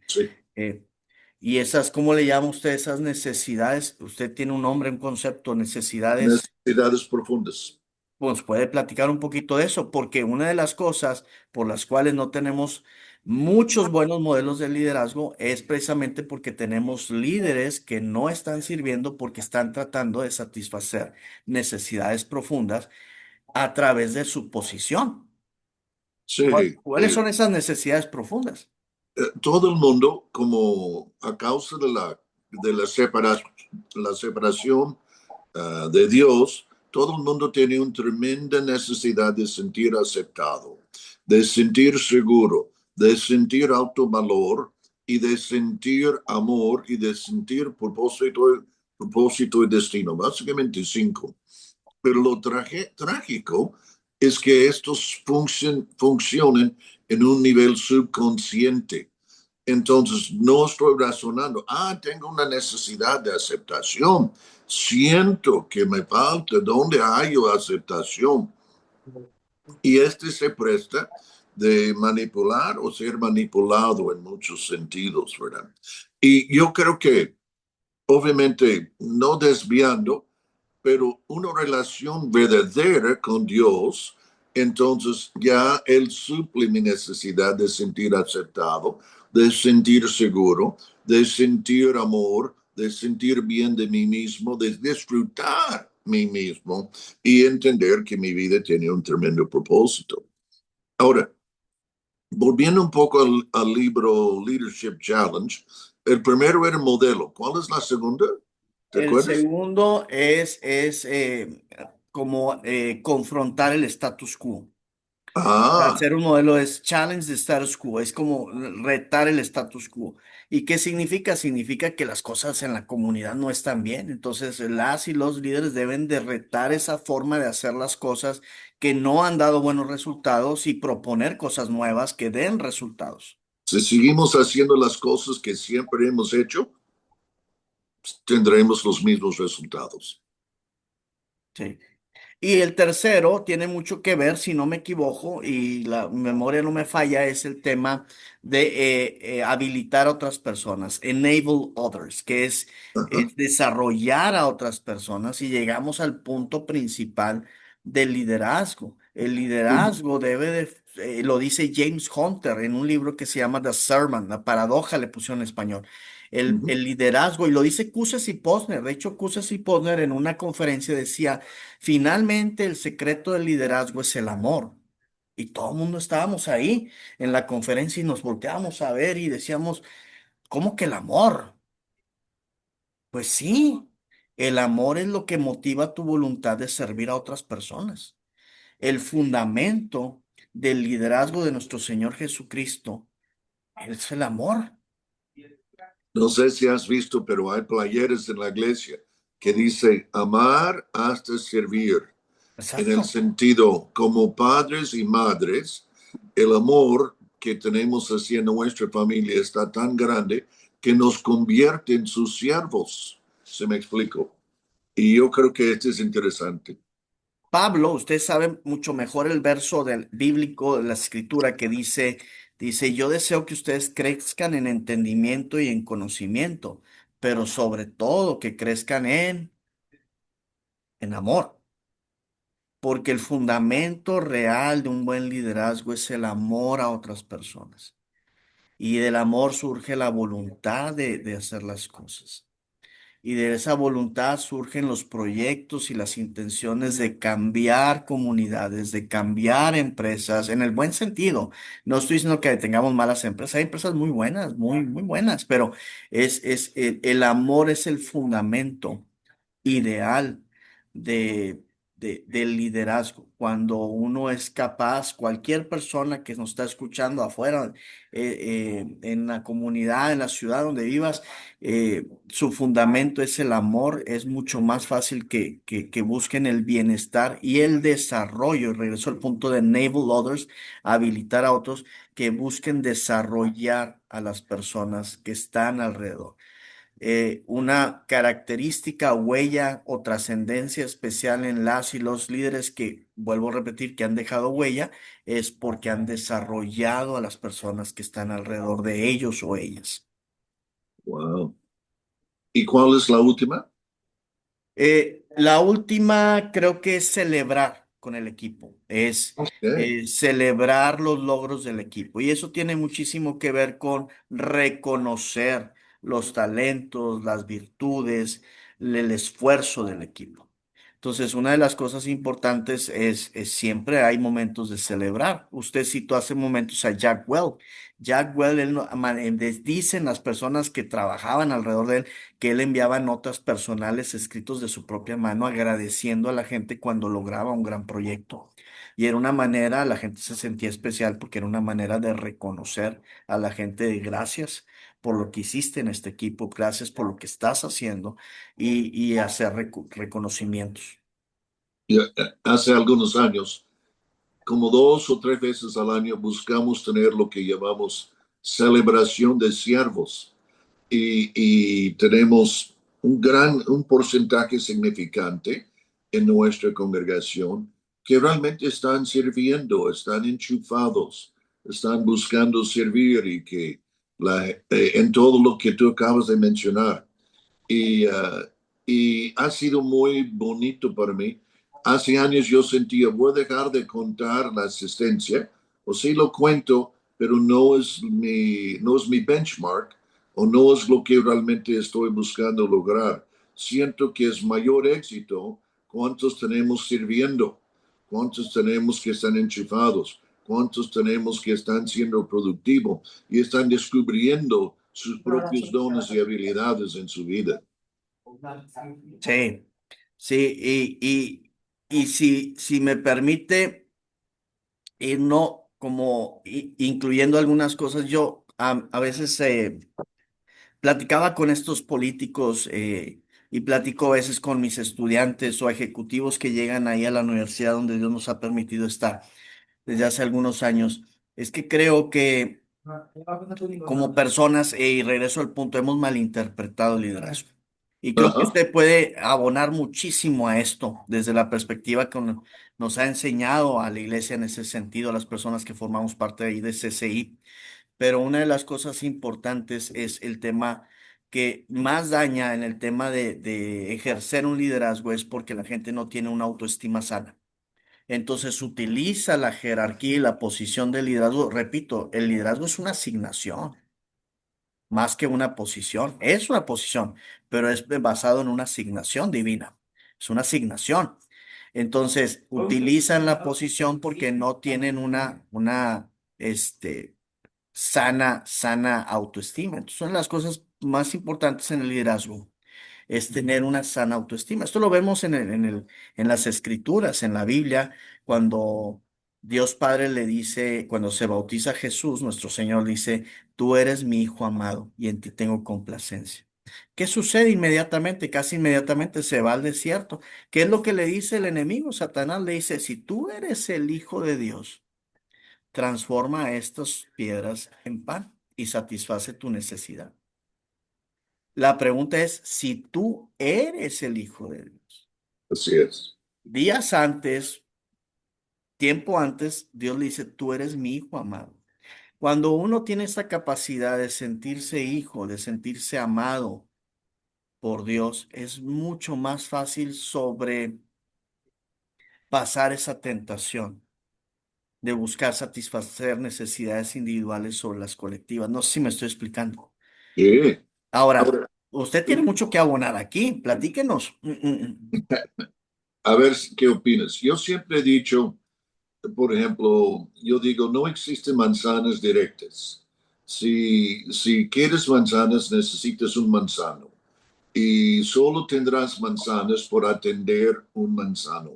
Sí. eh, y esas, ¿cómo le llama usted esas necesidades? Usted tiene un nombre, un concepto, necesidades. Necesidades profundas. Pues puede platicar un poquito de eso, porque una de las cosas por las cuales no tenemos muchos buenos modelos de liderazgo es precisamente porque tenemos líderes que no están sirviendo porque están tratando de satisfacer necesidades profundas a través de su posición. Sí, ¿Cuáles son esas necesidades profundas? todo el mundo, como a causa de la separación de Dios, todo el mundo tiene una tremenda necesidad de sentir aceptado, de sentir seguro, de sentir autovalor y de sentir amor y de sentir propósito y destino. Básicamente cinco. Pero lo trágico es que estos funcionen en un nivel subconsciente. Entonces, no estoy razonando, tengo una necesidad de aceptación. Siento que me falta donde hay aceptación. Y este se presta de manipular o ser manipulado en muchos sentidos, ¿verdad? Y yo creo que, obviamente, no desviando, pero una relación verdadera con Dios, entonces ya Él suple mi necesidad de sentir aceptado, de sentir seguro, de sentir amor, de sentir bien de mí mismo, de disfrutar mí mismo y entender que mi vida tiene un tremendo propósito. Ahora, volviendo un poco al libro Leadership Challenge, el primero era modelo. ¿Cuál es la segunda? ¿Te El acuerdas? segundo es como confrontar el status quo. Ah, Hacer un modelo es challenge the status quo, es como retar el status quo. ¿Y qué significa? Significa que las cosas en la comunidad no están bien. Entonces, las y los líderes deben de retar esa forma de hacer las cosas que no han dado buenos resultados y proponer cosas nuevas que den resultados. si seguimos haciendo las cosas que siempre hemos hecho, tendremos los mismos resultados. Sí. Y el tercero tiene mucho que ver, si no me equivoco, y la memoria no me falla, es el tema de habilitar a otras personas, enable others, que Ajá. es desarrollar a otras personas y llegamos al punto principal del liderazgo. El Ujú, liderazgo debe lo dice James Hunter en un libro que se llama The Sermon, la paradoja le pusieron en español. ujú. El liderazgo, y lo dice Kuses y Posner. De hecho, Kuses y Posner en una conferencia decía, finalmente, el secreto del liderazgo es el amor. Y todo el mundo estábamos ahí en la conferencia y nos volteábamos a ver y decíamos, ¿cómo que el amor? Pues sí, el amor es lo que motiva tu voluntad de servir a otras personas. El fundamento del liderazgo de nuestro Señor Jesucristo es el amor. No sé si has visto, pero hay playeres en la iglesia que dice amar hasta servir, en el Exacto. sentido como padres y madres, el amor que tenemos hacia nuestra familia está tan grande que nos convierte en sus siervos. ¿Se me explico? Y yo creo que este es interesante. Pablo, usted sabe mucho mejor el verso del bíblico de la escritura que dice, yo deseo que ustedes crezcan en entendimiento y en conocimiento, pero sobre todo que crezcan en amor, porque el fundamento real de un buen liderazgo es el amor a otras personas. Y del amor surge la voluntad de hacer las cosas. Y de esa voluntad surgen los proyectos y las intenciones de cambiar comunidades, de cambiar empresas, en el buen sentido. No estoy diciendo que tengamos malas empresas, hay empresas muy buenas, muy buenas, pero el amor es el fundamento ideal de, del liderazgo. Cuando uno es capaz, cualquier persona que nos está escuchando afuera, en la comunidad, en la ciudad donde vivas, su fundamento es el amor, es mucho más fácil que busquen el bienestar y el desarrollo. Regreso al punto de enable others, habilitar a otros que busquen desarrollar a las personas que están alrededor. Una característica, huella o trascendencia especial en las y los líderes que, vuelvo a repetir, que han dejado huella, es porque han desarrollado a las personas que están alrededor de ellos o ellas. Wow. ¿Y cuál es la última? La última creo que es celebrar con el equipo, es Okay. celebrar los logros del equipo. Y eso tiene muchísimo que ver con reconocer los talentos, las virtudes, el esfuerzo del equipo. Entonces, una de las cosas importantes es siempre hay momentos de celebrar. Usted citó hace momentos a Jack Well. Jack Well, él dicen las personas que trabajaban alrededor de él que él enviaba notas personales escritos de su propia mano agradeciendo a la gente cuando lograba un gran proyecto. Y era una manera, la gente se sentía especial porque era una manera de reconocer a la gente de gracias por lo que hiciste en este equipo, gracias por lo que estás haciendo y hacer reconocimientos. Y, hace algunos años, como 2 o 3 veces al año, buscamos tener lo que llamamos celebración de siervos. Y tenemos un porcentaje significante en nuestra congregación que realmente están sirviendo, están enchufados, están buscando servir y que en todo lo que tú acabas de mencionar. Y, y ha sido muy bonito para mí. Hace años yo sentía, voy a dejar de contar la asistencia, o sí lo cuento, pero no es mi benchmark o no es lo que realmente estoy buscando lograr. Siento que es mayor éxito cuántos tenemos sirviendo, cuántos tenemos que están enchufados, cuántos tenemos que están siendo productivos y están descubriendo sus propios dones y habilidades en su vida. Sí, sí, y si me permite ir no como incluyendo algunas cosas, yo a veces platicaba con estos políticos y platico a veces con mis estudiantes o ejecutivos que llegan ahí a la universidad donde Dios nos ha permitido estar desde hace algunos años. Es que creo que como personas, y regreso al punto, hemos malinterpretado el liderazgo. Y creo que Ajá. usted puede abonar muchísimo a esto desde la perspectiva que nos ha enseñado a la iglesia en ese sentido, a las personas que formamos parte de ahí de CCI. Pero una de las cosas importantes es el tema que más daña en el tema de ejercer un liderazgo es porque la gente no tiene una autoestima sana. Entonces utiliza la jerarquía y la posición del liderazgo. Repito, el liderazgo es una asignación más que una posición. Es una posición, pero es basado en una asignación divina. Es una asignación. Entonces, utilizan la posición porque no tienen una sana autoestima. Entonces, son las cosas más importantes en el liderazgo. es tener una sana autoestima. Esto lo vemos en las escrituras, en la Biblia, cuando Dios Padre le dice, cuando se bautiza Jesús, nuestro Señor dice, tú eres mi hijo amado y en ti tengo complacencia. ¿Qué sucede inmediatamente? Casi inmediatamente se va al desierto. ¿Qué es lo que le dice el enemigo? Satanás le dice, si tú eres el hijo de Dios, transforma estas piedras en pan y satisface tu necesidad. La pregunta es si tú eres el hijo de Dios. Así es. Días antes, tiempo antes, Dios le dice, tú eres mi hijo amado. Cuando uno tiene esa capacidad de sentirse hijo, de sentirse amado por Dios, es mucho más fácil sobrepasar esa tentación de buscar satisfacer necesidades individuales sobre las colectivas. No sé si me estoy explicando. Sí. Ahora, Ahora, usted tiene mucho que abonar aquí. Platíquenos. a ver qué opinas. Yo siempre he dicho, por ejemplo, yo digo, no existen manzanas directas. Si quieres manzanas, necesitas un manzano. Y solo tendrás manzanas por atender un manzano.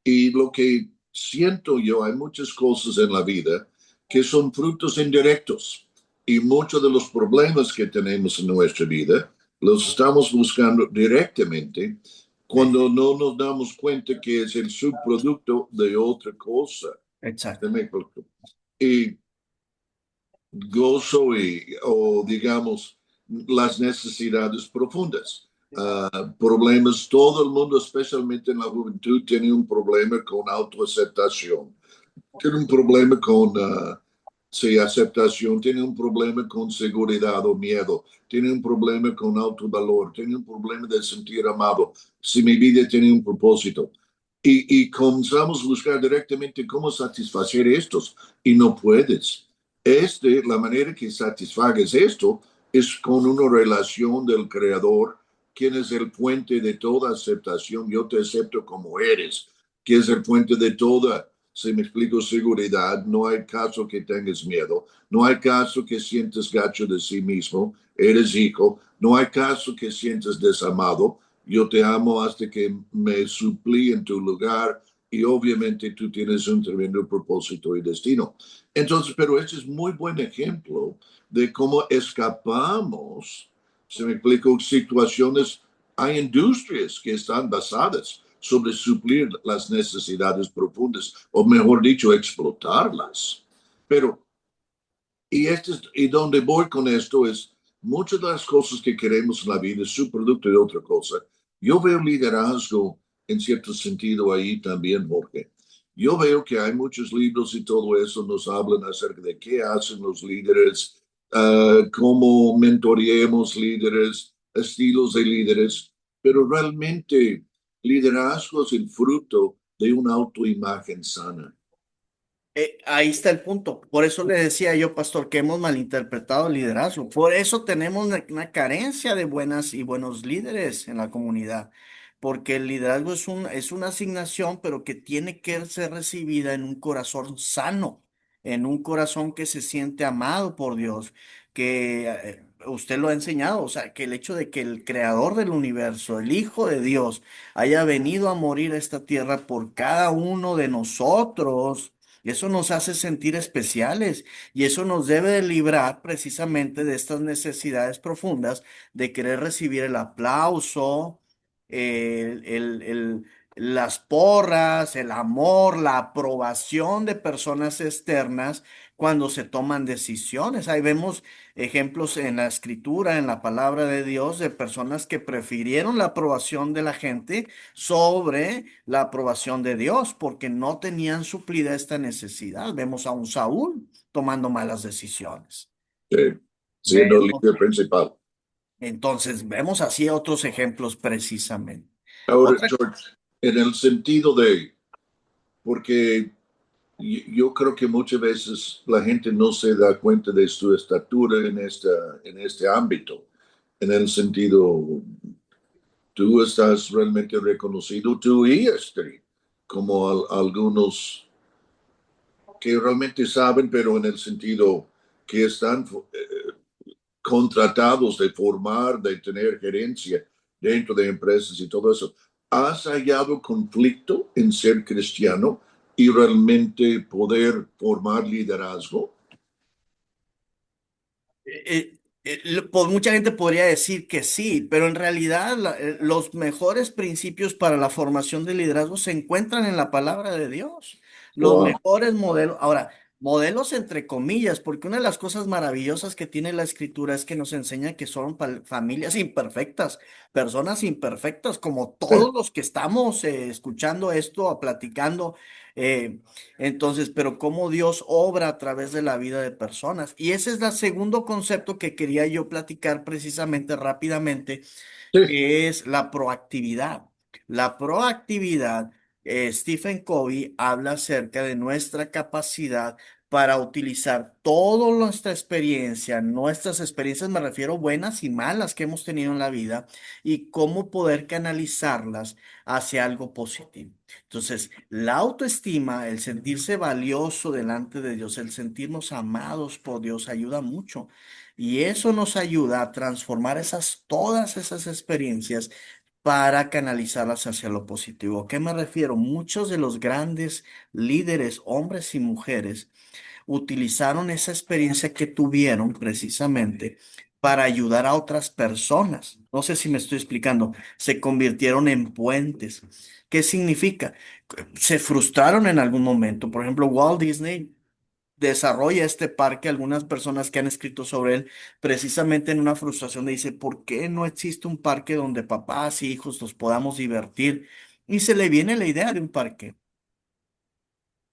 Y lo que siento yo, hay muchas cosas en la vida que son frutos indirectos. Y muchos de los problemas que tenemos en nuestra vida los estamos buscando directamente Sí, cuando no nos damos cuenta que es el subproducto de otra cosa. ¿Se exacto, me explico? Y gozo o digamos las necesidades profundas. Problemas, todo el mundo, especialmente en la juventud, tiene un problema con autoaceptación, tiene un problema con sí, aceptación, tiene un problema con seguridad o miedo, tiene un problema con autovalor, tiene un problema de sentir amado, si mi vida tiene un propósito. Y comenzamos a buscar directamente cómo satisfacer estos y no puedes. La manera que satisfagas esto es con una relación del creador, quien es el puente de toda aceptación. Yo te acepto como eres, que es el puente de toda, si me explico, seguridad. No hay caso que tengas miedo, no hay caso que sientas gacho de sí mismo, eres hijo, no hay caso que sientas desamado. Yo te amo hasta que me suplí en tu lugar y obviamente tú tienes un tremendo propósito y destino. Entonces, pero este es muy buen ejemplo de cómo escapamos, se me explico, situaciones, hay industrias que están basadas sobre suplir las necesidades profundas, o mejor dicho, explotarlas. Pero, y donde voy con esto es, muchas de las cosas que queremos en la vida es su producto de otra cosa. Yo veo liderazgo en cierto sentido ahí también, Jorge. Yo veo que hay muchos libros y todo eso nos hablan acerca de qué hacen los líderes, cómo mentoreemos líderes, estilos de líderes, pero realmente liderazgo es el fruto de una autoimagen sana. ahí está el punto. Por eso le decía yo, pastor, que hemos malinterpretado el liderazgo. Por eso tenemos una carencia de buenas y buenos líderes en la comunidad. Porque el liderazgo es una asignación, pero que tiene que ser recibida en un corazón sano, en un corazón que se siente amado por Dios, que usted lo ha enseñado, o sea, que el hecho de que el creador del universo, el Hijo de Dios, haya venido a morir a esta tierra por cada uno de nosotros. Y eso nos hace sentir especiales y eso nos debe de librar precisamente de estas necesidades profundas de querer recibir el aplauso, las porras, el amor, la aprobación de personas externas cuando se toman decisiones. Ahí vemos ejemplos en la escritura, en la palabra de Dios, de personas que prefirieron la aprobación de la gente sobre la aprobación de Dios, porque no tenían suplida esta necesidad. Vemos a un Saúl tomando malas decisiones. Siendo el Vemos, líder principal. entonces, vemos así otros ejemplos precisamente. Ahora, Otra, George, en el sentido de, porque yo creo que muchas veces la gente no se da cuenta de su estatura en este ámbito, en el sentido, tú estás realmente reconocido, tú y Esther, como algunos que realmente saben, pero en el sentido que están contratados de formar, de tener gerencia. dentro de empresas y todo eso. ¿Has hallado conflicto en ser cristiano y realmente poder formar liderazgo? Pues mucha gente podría decir que sí, pero en realidad los mejores principios para la formación de liderazgo se encuentran en la palabra de Dios. Los Wow. mejores modelos, ahora, modelos entre comillas, porque una de las cosas maravillosas que tiene la escritura es que nos enseña que son familias imperfectas, personas imperfectas, como Sí, todos los que estamos escuchando esto, platicando. eh, entonces, pero cómo Dios obra a través de la vida de personas. Y ese es el segundo concepto que quería yo platicar precisamente rápidamente, sí, que es la proactividad. La proactividad, Stephen Covey habla acerca de nuestra capacidad para utilizar toda nuestras experiencias me refiero buenas y malas que hemos tenido en la vida, y cómo poder canalizarlas hacia algo positivo. Entonces, la autoestima, el sentirse valioso delante de Dios, el sentirnos amados por Dios, ayuda mucho. Y eso nos ayuda a transformar todas esas experiencias para canalizarlas hacia lo positivo. ¿A qué me refiero? Muchos de los grandes líderes, hombres y mujeres, utilizaron esa experiencia que tuvieron precisamente para ayudar a otras personas. No sé si me estoy explicando. Se convirtieron en puentes. ¿Qué significa? Se frustraron en algún momento. Por ejemplo, Walt Disney desarrolla este parque, algunas personas que han escrito sobre él, precisamente en una frustración de dice, ¿por qué no existe un parque donde papás y hijos nos podamos divertir? Y se le viene la idea de un parque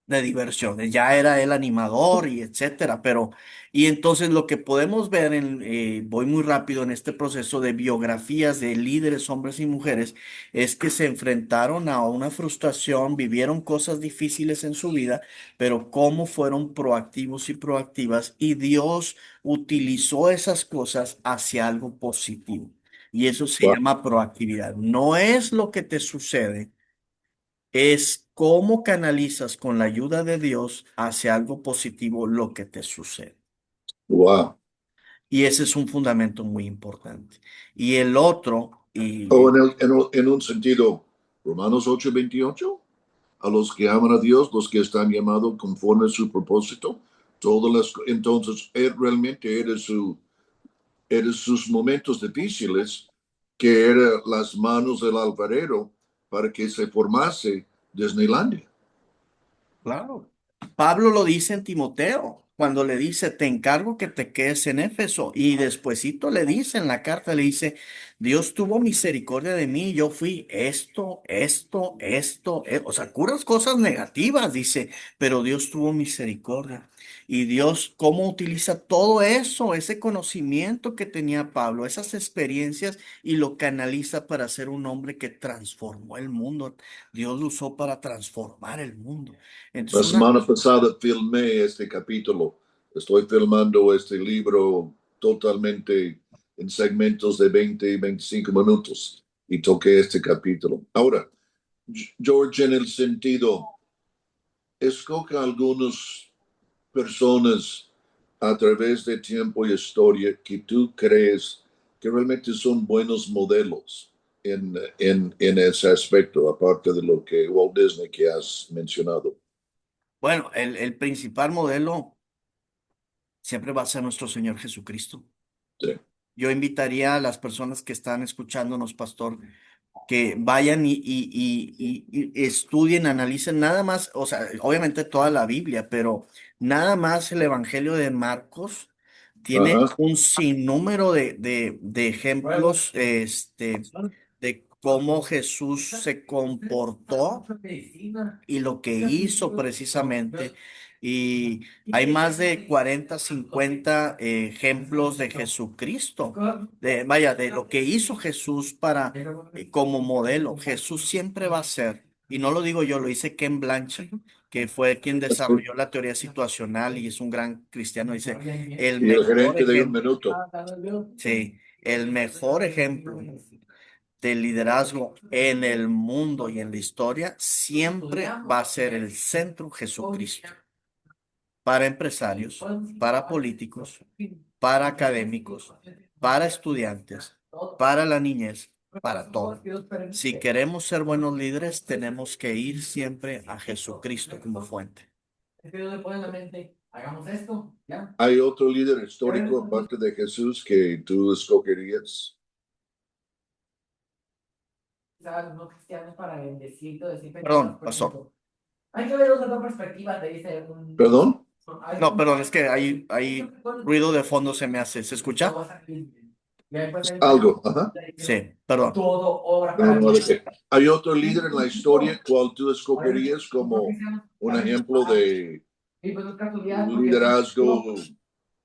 de diversiones. Ya era el animador y etcétera, pero y entonces lo que podemos ver voy muy rápido en este proceso de biografías de líderes, hombres y mujeres, es que se enfrentaron a una frustración, vivieron cosas difíciles en su vida, pero cómo fueron proactivos y proactivas y Dios utilizó esas cosas hacia algo positivo. Y eso se wow, llama proactividad. No es lo que te sucede, es cómo canalizas con la ayuda de Dios hacia algo positivo lo que te sucede. wow. Y ese es un fundamento muy importante. Y el otro, O en un sentido, Romanos 8:28, a los que aman a Dios, los que están llamados conforme a su propósito, entonces él realmente era sus momentos difíciles, que eran las manos del alfarero para que se formase Disneylandia. claro. Pablo lo dice en Timoteo, cuando le dice, te encargo que te quedes en Éfeso. Y despuesito le dice en la carta, le dice, Dios tuvo misericordia de mí, yo fui o sea, curas cosas negativas, dice, pero Dios tuvo misericordia. Y Dios, ¿cómo utiliza todo eso, ese conocimiento que tenía Pablo, esas experiencias, y lo canaliza para ser un hombre que transformó el mundo? Dios lo usó para transformar el mundo. La Entonces, semana pasada filmé este capítulo. Estoy filmando este libro totalmente en segmentos de 20 y 25 minutos y toqué este capítulo. Ahora, George, en el sentido, escoge algunas personas a través de tiempo y historia que tú crees que realmente son buenos modelos en ese aspecto, aparte de lo que Walt Disney que has mencionado. bueno, el principal modelo siempre va a ser nuestro Señor Jesucristo. Sí. Yo invitaría a las personas que están escuchándonos, pastor, que vayan y estudien, analicen nada más, o sea, obviamente toda la Biblia, pero nada más el Evangelio de Marcos tiene Ajá. un sinnúmero de ejemplos, de cómo Jesús se comportó y lo que hizo precisamente. Y hay más de 40 50 ejemplos de Jesucristo, vaya, de lo que hizo Jesús como modelo. Jesús siempre va a ser, y no lo digo yo, lo dice Ken Blanchard, que fue quien desarrolló la teoría situacional y es un gran cristiano, dice, el Y el mejor gerente de un ejemplo, minuto. sí, el mejor ejemplo de liderazgo en el mundo y en la historia siempre va a ser el centro Jesucristo, para empresarios, para políticos, para académicos, para estudiantes, para la niñez. para todo. Si queremos ser buenos líderes, tenemos que ir siempre a Jesucristo como fuente. ¿Hay otro líder histórico aparte de Jesús que tú escogerías? Perdón, pastor. Hay que ver desde otra perspectiva, te dice ¿Perdón? No, perdón, es que hay ruido de fondo se me hace. ¿Se escucha? Algo, ajá. Sí, perdón. Todo obra No, para no, bien. ¿de qué? ¿Hay otro líder en la historia cual tú escogerías como un ejemplo de Y pues los casualidades porque liderazgo?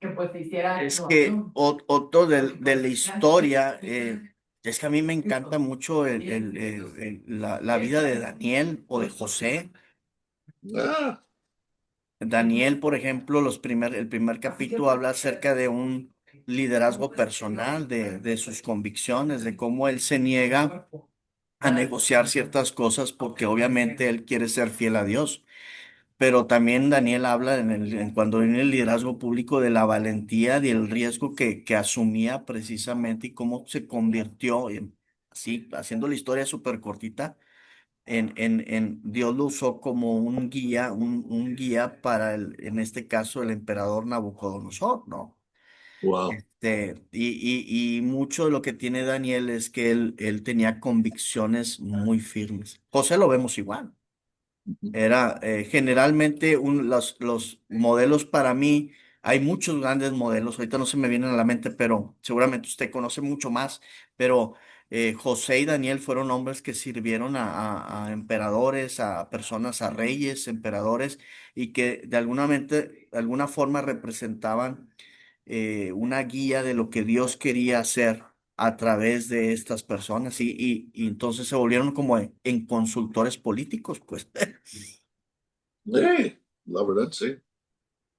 que pues se hiciera Es que otro de la historia, es que a mí me encanta mucho la vida de Daniel o de José. Ah, Daniel, por ejemplo, el primer capítulo habla acerca de un liderazgo personal, de sus convicciones, de cómo él se niega a negociar ciertas cosas porque obviamente él quiere ser fiel a Dios. Pero también Daniel habla cuando viene el liderazgo público de la valentía y el riesgo que asumía precisamente y cómo se convirtió así, haciendo la historia súper cortita, Dios lo usó como un guía, un guía para en este caso, el emperador Nabucodonosor, ¿no? wow. Y mucho de lo que tiene Daniel es que él tenía convicciones muy firmes. José lo vemos igual. Era generalmente los modelos para mí, hay muchos grandes modelos, ahorita no se me vienen a la mente, pero seguramente usted conoce mucho más, pero José y Daniel fueron hombres que sirvieron a emperadores, a personas, a reyes, emperadores, y que de alguna forma representaban una guía de lo que Dios quería hacer a través de estas personas, y entonces se volvieron como en consultores políticos, pues. La verdad, sí.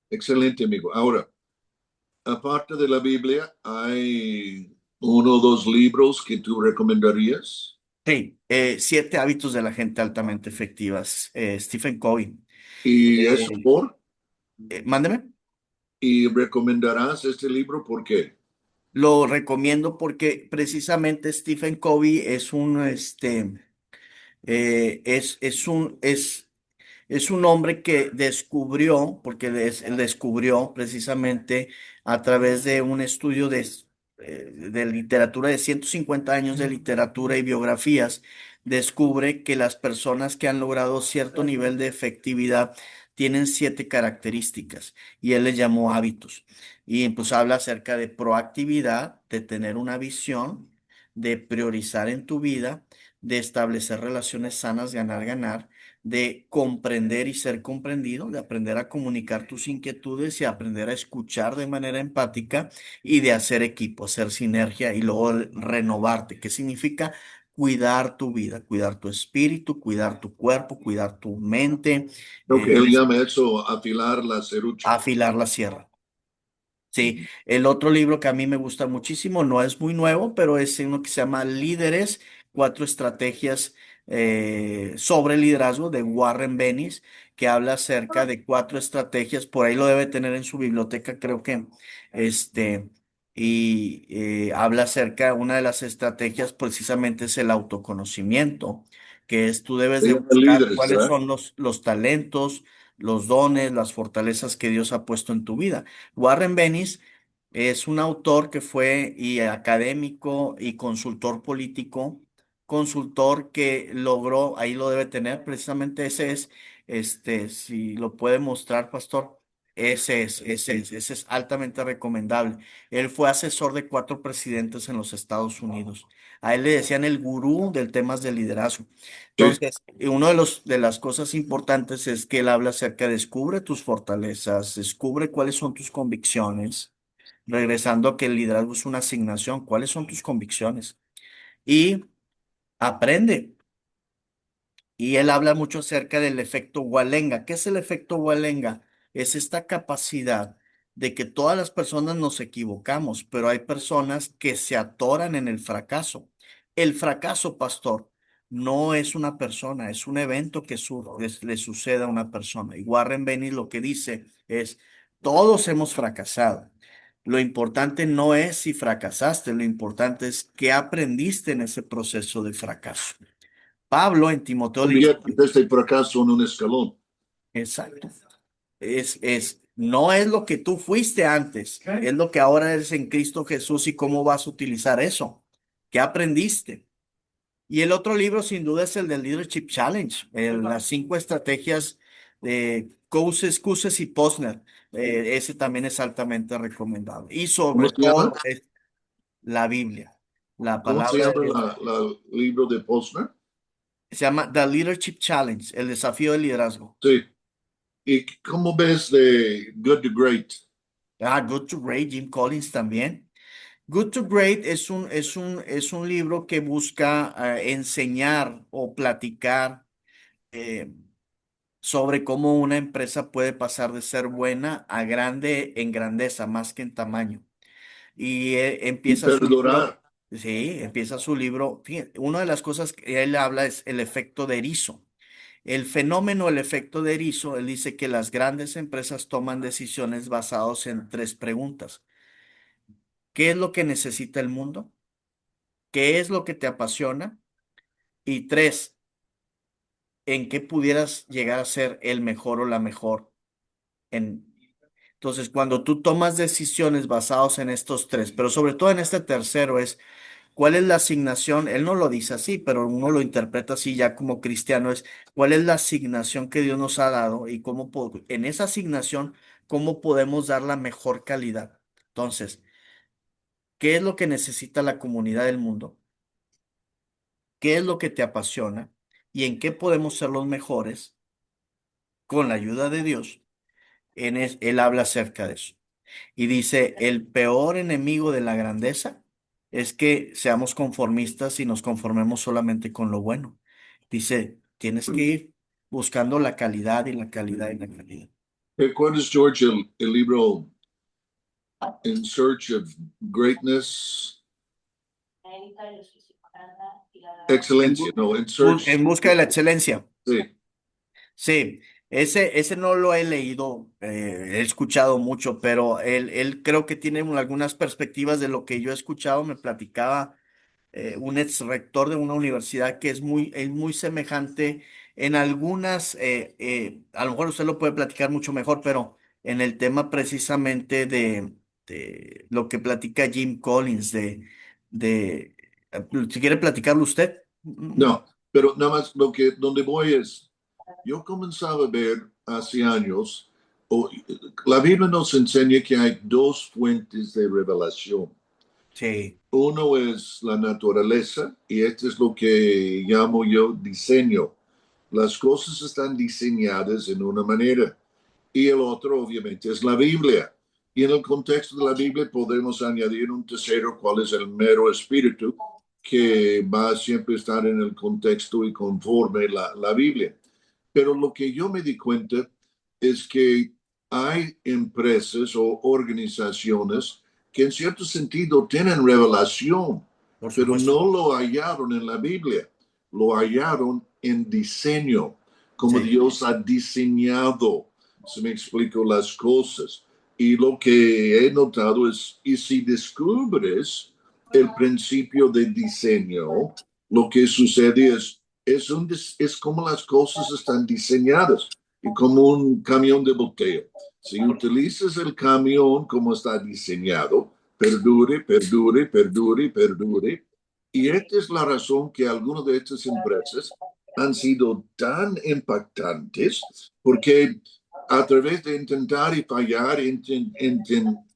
Excelente, amigo. Ahora, aparte de la Biblia, ¿hay uno o dos libros que tú recomendarías? Sí, Siete hábitos de la gente altamente efectivas. Stephen Covey. ¿Y es Eh, por? Mándeme. ¿Y recomendarás este libro por qué? Lo recomiendo porque precisamente Stephen Covey es un hombre que descubrió, porque él descubrió precisamente a través de un estudio de literatura, de 150 años de literatura y biografías, descubre que las personas que han logrado cierto nivel de efectividad tienen siete características y él les llamó hábitos. Y pues habla acerca de proactividad, de tener una visión, de priorizar en tu vida, de establecer relaciones sanas, ganar, ganar, de comprender y ser comprendido, de aprender a comunicar tus inquietudes y aprender a escuchar de manera empática y de hacer equipo, hacer sinergia y luego renovarte. ¿Qué significa? Cuidar tu vida, cuidar tu espíritu, cuidar tu cuerpo, cuidar tu mente, Creo que él llama eso afilar la cerucha. afilar la sierra. Sí, Ujú. el otro libro que a mí me gusta muchísimo, no es muy nuevo, pero es uno que se llama Líderes, cuatro estrategias sobre liderazgo de Warren Bennis, que habla acerca de cuatro estrategias, por ahí lo debe tener en su biblioteca, creo que, este, y habla acerca, una de las estrategias precisamente es el autoconocimiento, que es tú debes Se de llama buscar líderes, cuáles ¿verdad? son los talentos, los dones, las fortalezas que Dios ha puesto en tu vida. Warren Bennis es un autor que fue y académico y consultor político, consultor que logró, ahí lo debe tener, precisamente ese es, si lo puede mostrar, pastor, ese es altamente recomendable. Él fue asesor de cuatro presidentes en los Estados Unidos. A él le decían el gurú del temas de liderazgo. Sí. Entonces, uno de las cosas importantes es que él habla acerca de descubre tus fortalezas, descubre cuáles son tus convicciones, regresando a que el liderazgo es una asignación, cuáles son tus convicciones y aprende. Y él habla mucho acerca del efecto Walenga. ¿Qué es el efecto Walenga? Es esta capacidad de que todas las personas nos equivocamos, pero hay personas que se atoran en el fracaso. El fracaso, pastor, no es una persona, es un evento que le sucede a una persona. Y Warren Bennis lo que dice es, todos hemos fracasado. Lo importante no es si fracasaste, lo importante es qué aprendiste en ese proceso de fracaso. Pablo en Timoteo dice, Convierte este fracaso en un escalón. exacto, no es lo que tú fuiste antes, es lo que ahora eres en Cristo Jesús y cómo vas a utilizar eso. ¿Qué aprendiste? Y el otro libro sin duda es el del Leadership Challenge, las 5 estrategias de Coases, Cuses y Posner. Ese también es altamente recomendable. Y ¿Cómo sobre se llama? todo es la Biblia, la ¿Cómo se palabra de llama Dios. el libro de Posner? Se llama The Leadership Challenge, el desafío del liderazgo. Sí. ¿Y cómo ves de Good to Great? Good to Great, Jim Collins también. Good to Great es un libro que busca enseñar o platicar eh, sobre cómo una empresa puede pasar de ser buena a grande en grandeza, más que en tamaño. Y Y empieza su libro, perdonar. sí, empieza su libro. Fíjate, una de las cosas que él habla es el efecto de erizo. El fenómeno, el efecto de erizo, él dice que las grandes empresas toman decisiones basadas en 3 preguntas. ¿Qué es lo que necesita el mundo? ¿Qué es lo que te apasiona? Y 3, ¿en qué pudieras llegar a ser el mejor o la mejor? Entonces, cuando tú tomas decisiones basadas en estos 3, pero sobre todo en este tercero es, ¿cuál es la asignación? Él no lo dice así, pero uno lo interpreta así ya como cristiano, es, ¿cuál es la asignación que Dios nos ha dado? Y en esa asignación, ¿cómo podemos dar la mejor calidad? Entonces, ¿qué es lo que necesita la comunidad del mundo? ¿Qué es lo que te apasiona? ¿Y en qué podemos ser los mejores? Con la ayuda de Dios, él habla acerca de eso. Y dice, el peor enemigo de la grandeza es que seamos conformistas y nos conformemos solamente con lo bueno. Dice, tienes que ir buscando la calidad y la calidad y la calidad. ¿Recuerdas, George, el libro In Search of Greatness? En, Excelencia, bu- no, In Search. en busca de la excelencia. Sí. Sí, ese no lo he leído, he escuchado mucho, pero él creo que tiene algunas perspectivas de lo que yo he escuchado. Me platicaba un ex rector de una universidad que es muy semejante en algunas, a lo mejor usted lo puede platicar mucho mejor, pero en el tema precisamente de lo que platica Jim Collins, si quiere platicarlo usted. No, pero nada más donde voy es, yo comenzaba a ver hace años, la Biblia nos enseña que hay 2 fuentes de revelación. Sí, Uno es la naturaleza y este es lo que llamo yo diseño. Las cosas están diseñadas en una manera y el otro obviamente es la Biblia. Y en el contexto de la Biblia podemos añadir un tercero, cuál es el mero espíritu, que va a siempre estar en el contexto y conforme la Biblia. Pero lo que yo me di cuenta es que hay empresas o organizaciones que en cierto sentido tienen revelación, por pero supuesto. no lo hallaron en la Biblia, lo hallaron en diseño, como Sí, Dios ha diseñado, se me explico las cosas. Y lo que he notado es, y si descubres el principio de diseño, lo que sucede es como las cosas están diseñadas y como un camión de volteo. Si utilizas el camión como está diseñado, perdure, perdure, perdure, perdure. Y esta es la razón que algunas de estas empresas han sido tan impactantes porque a través de intentar y fallar,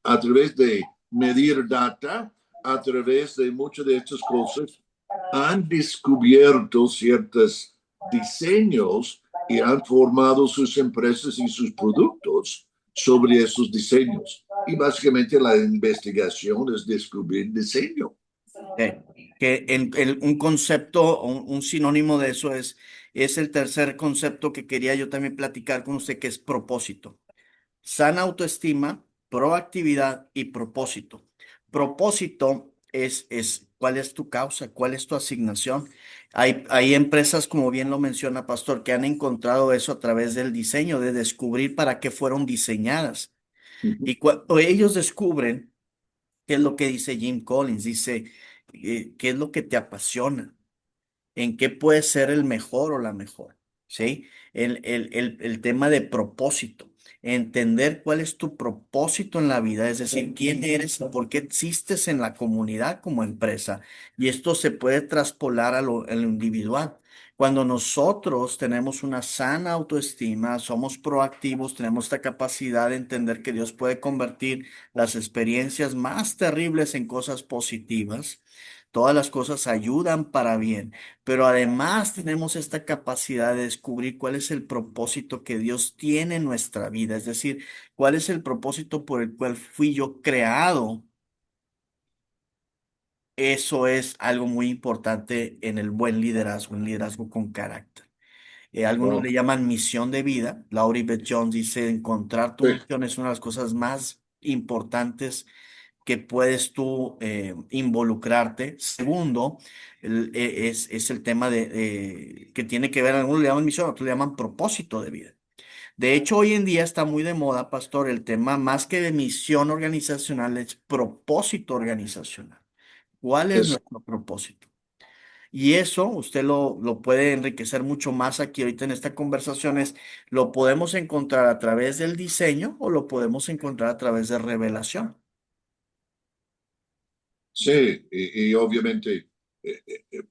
a través de medir data, a través de muchas de estas cosas, han descubierto ciertos diseños y han formado sus empresas y sus productos sobre esos diseños. Y básicamente la investigación es descubrir diseño. que un concepto, un sinónimo de eso es el tercer concepto que quería yo también platicar con usted, que es propósito. Sana autoestima, proactividad y propósito. Propósito es cuál es tu causa, cuál es tu asignación. Hay empresas, como bien lo menciona Pastor, que han encontrado eso a través del diseño, de descubrir para qué fueron diseñadas. Uh -huh. Y cuando ellos descubren ¿Qué es lo que dice Jim Collins? Dice, ¿qué es lo que te apasiona? ¿En qué puedes ser el mejor o la mejor? ¿Sí? El tema de propósito. Entender cuál es tu propósito en la vida, es decir, quién eres, por qué existes en la comunidad como empresa. Y esto se puede traspolar a lo individual. Cuando nosotros tenemos una sana autoestima, somos proactivos, tenemos esta capacidad de entender que Dios puede convertir las experiencias más terribles en cosas positivas. Todas las cosas ayudan para bien, pero además tenemos esta capacidad de descubrir cuál es el propósito que Dios tiene en nuestra vida, es decir, cuál es el propósito por el cual fui yo creado. Eso es algo muy importante en el buen liderazgo, un liderazgo con carácter. Algunos Wow. le llaman misión de vida. Laurie Beth Jones dice, encontrar tu Sí, misión es una de las cosas más importantes que puedes tú involucrarte. Segundo, es el tema que tiene que ver, algunos le llaman misión, otros le llaman propósito de vida. De hecho, hoy en día está muy de moda, pastor, el tema más que de misión organizacional es propósito organizacional. ¿Cuál es es, nuestro propósito? Y eso usted lo puede enriquecer mucho más aquí ahorita en esta conversación. Lo podemos encontrar a través del diseño o lo podemos encontrar a través de revelación. sí, y obviamente eh, eh, eh,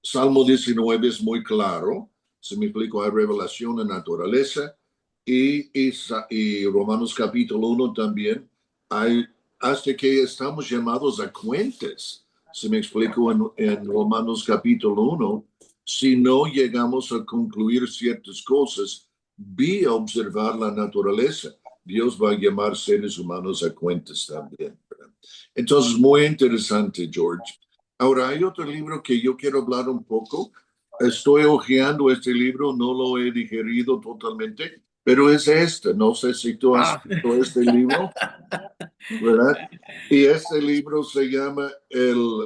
Salmo 19 es muy claro, se me explico, hay revelación en naturaleza y Romanos capítulo 1 también, hay hasta que estamos llamados a cuentas, se me explico en Romanos capítulo 1, si no llegamos a concluir ciertas cosas, vía observar la naturaleza, Dios va a llamar seres humanos a cuentas también. ¿Verdad? Entonces, muy interesante, George. Ahora, hay otro libro que yo quiero hablar un poco. Estoy hojeando este libro, no lo he digerido totalmente, pero es este. No sé si tú has Ah, visto este libro, ¿verdad? Y este libro se llama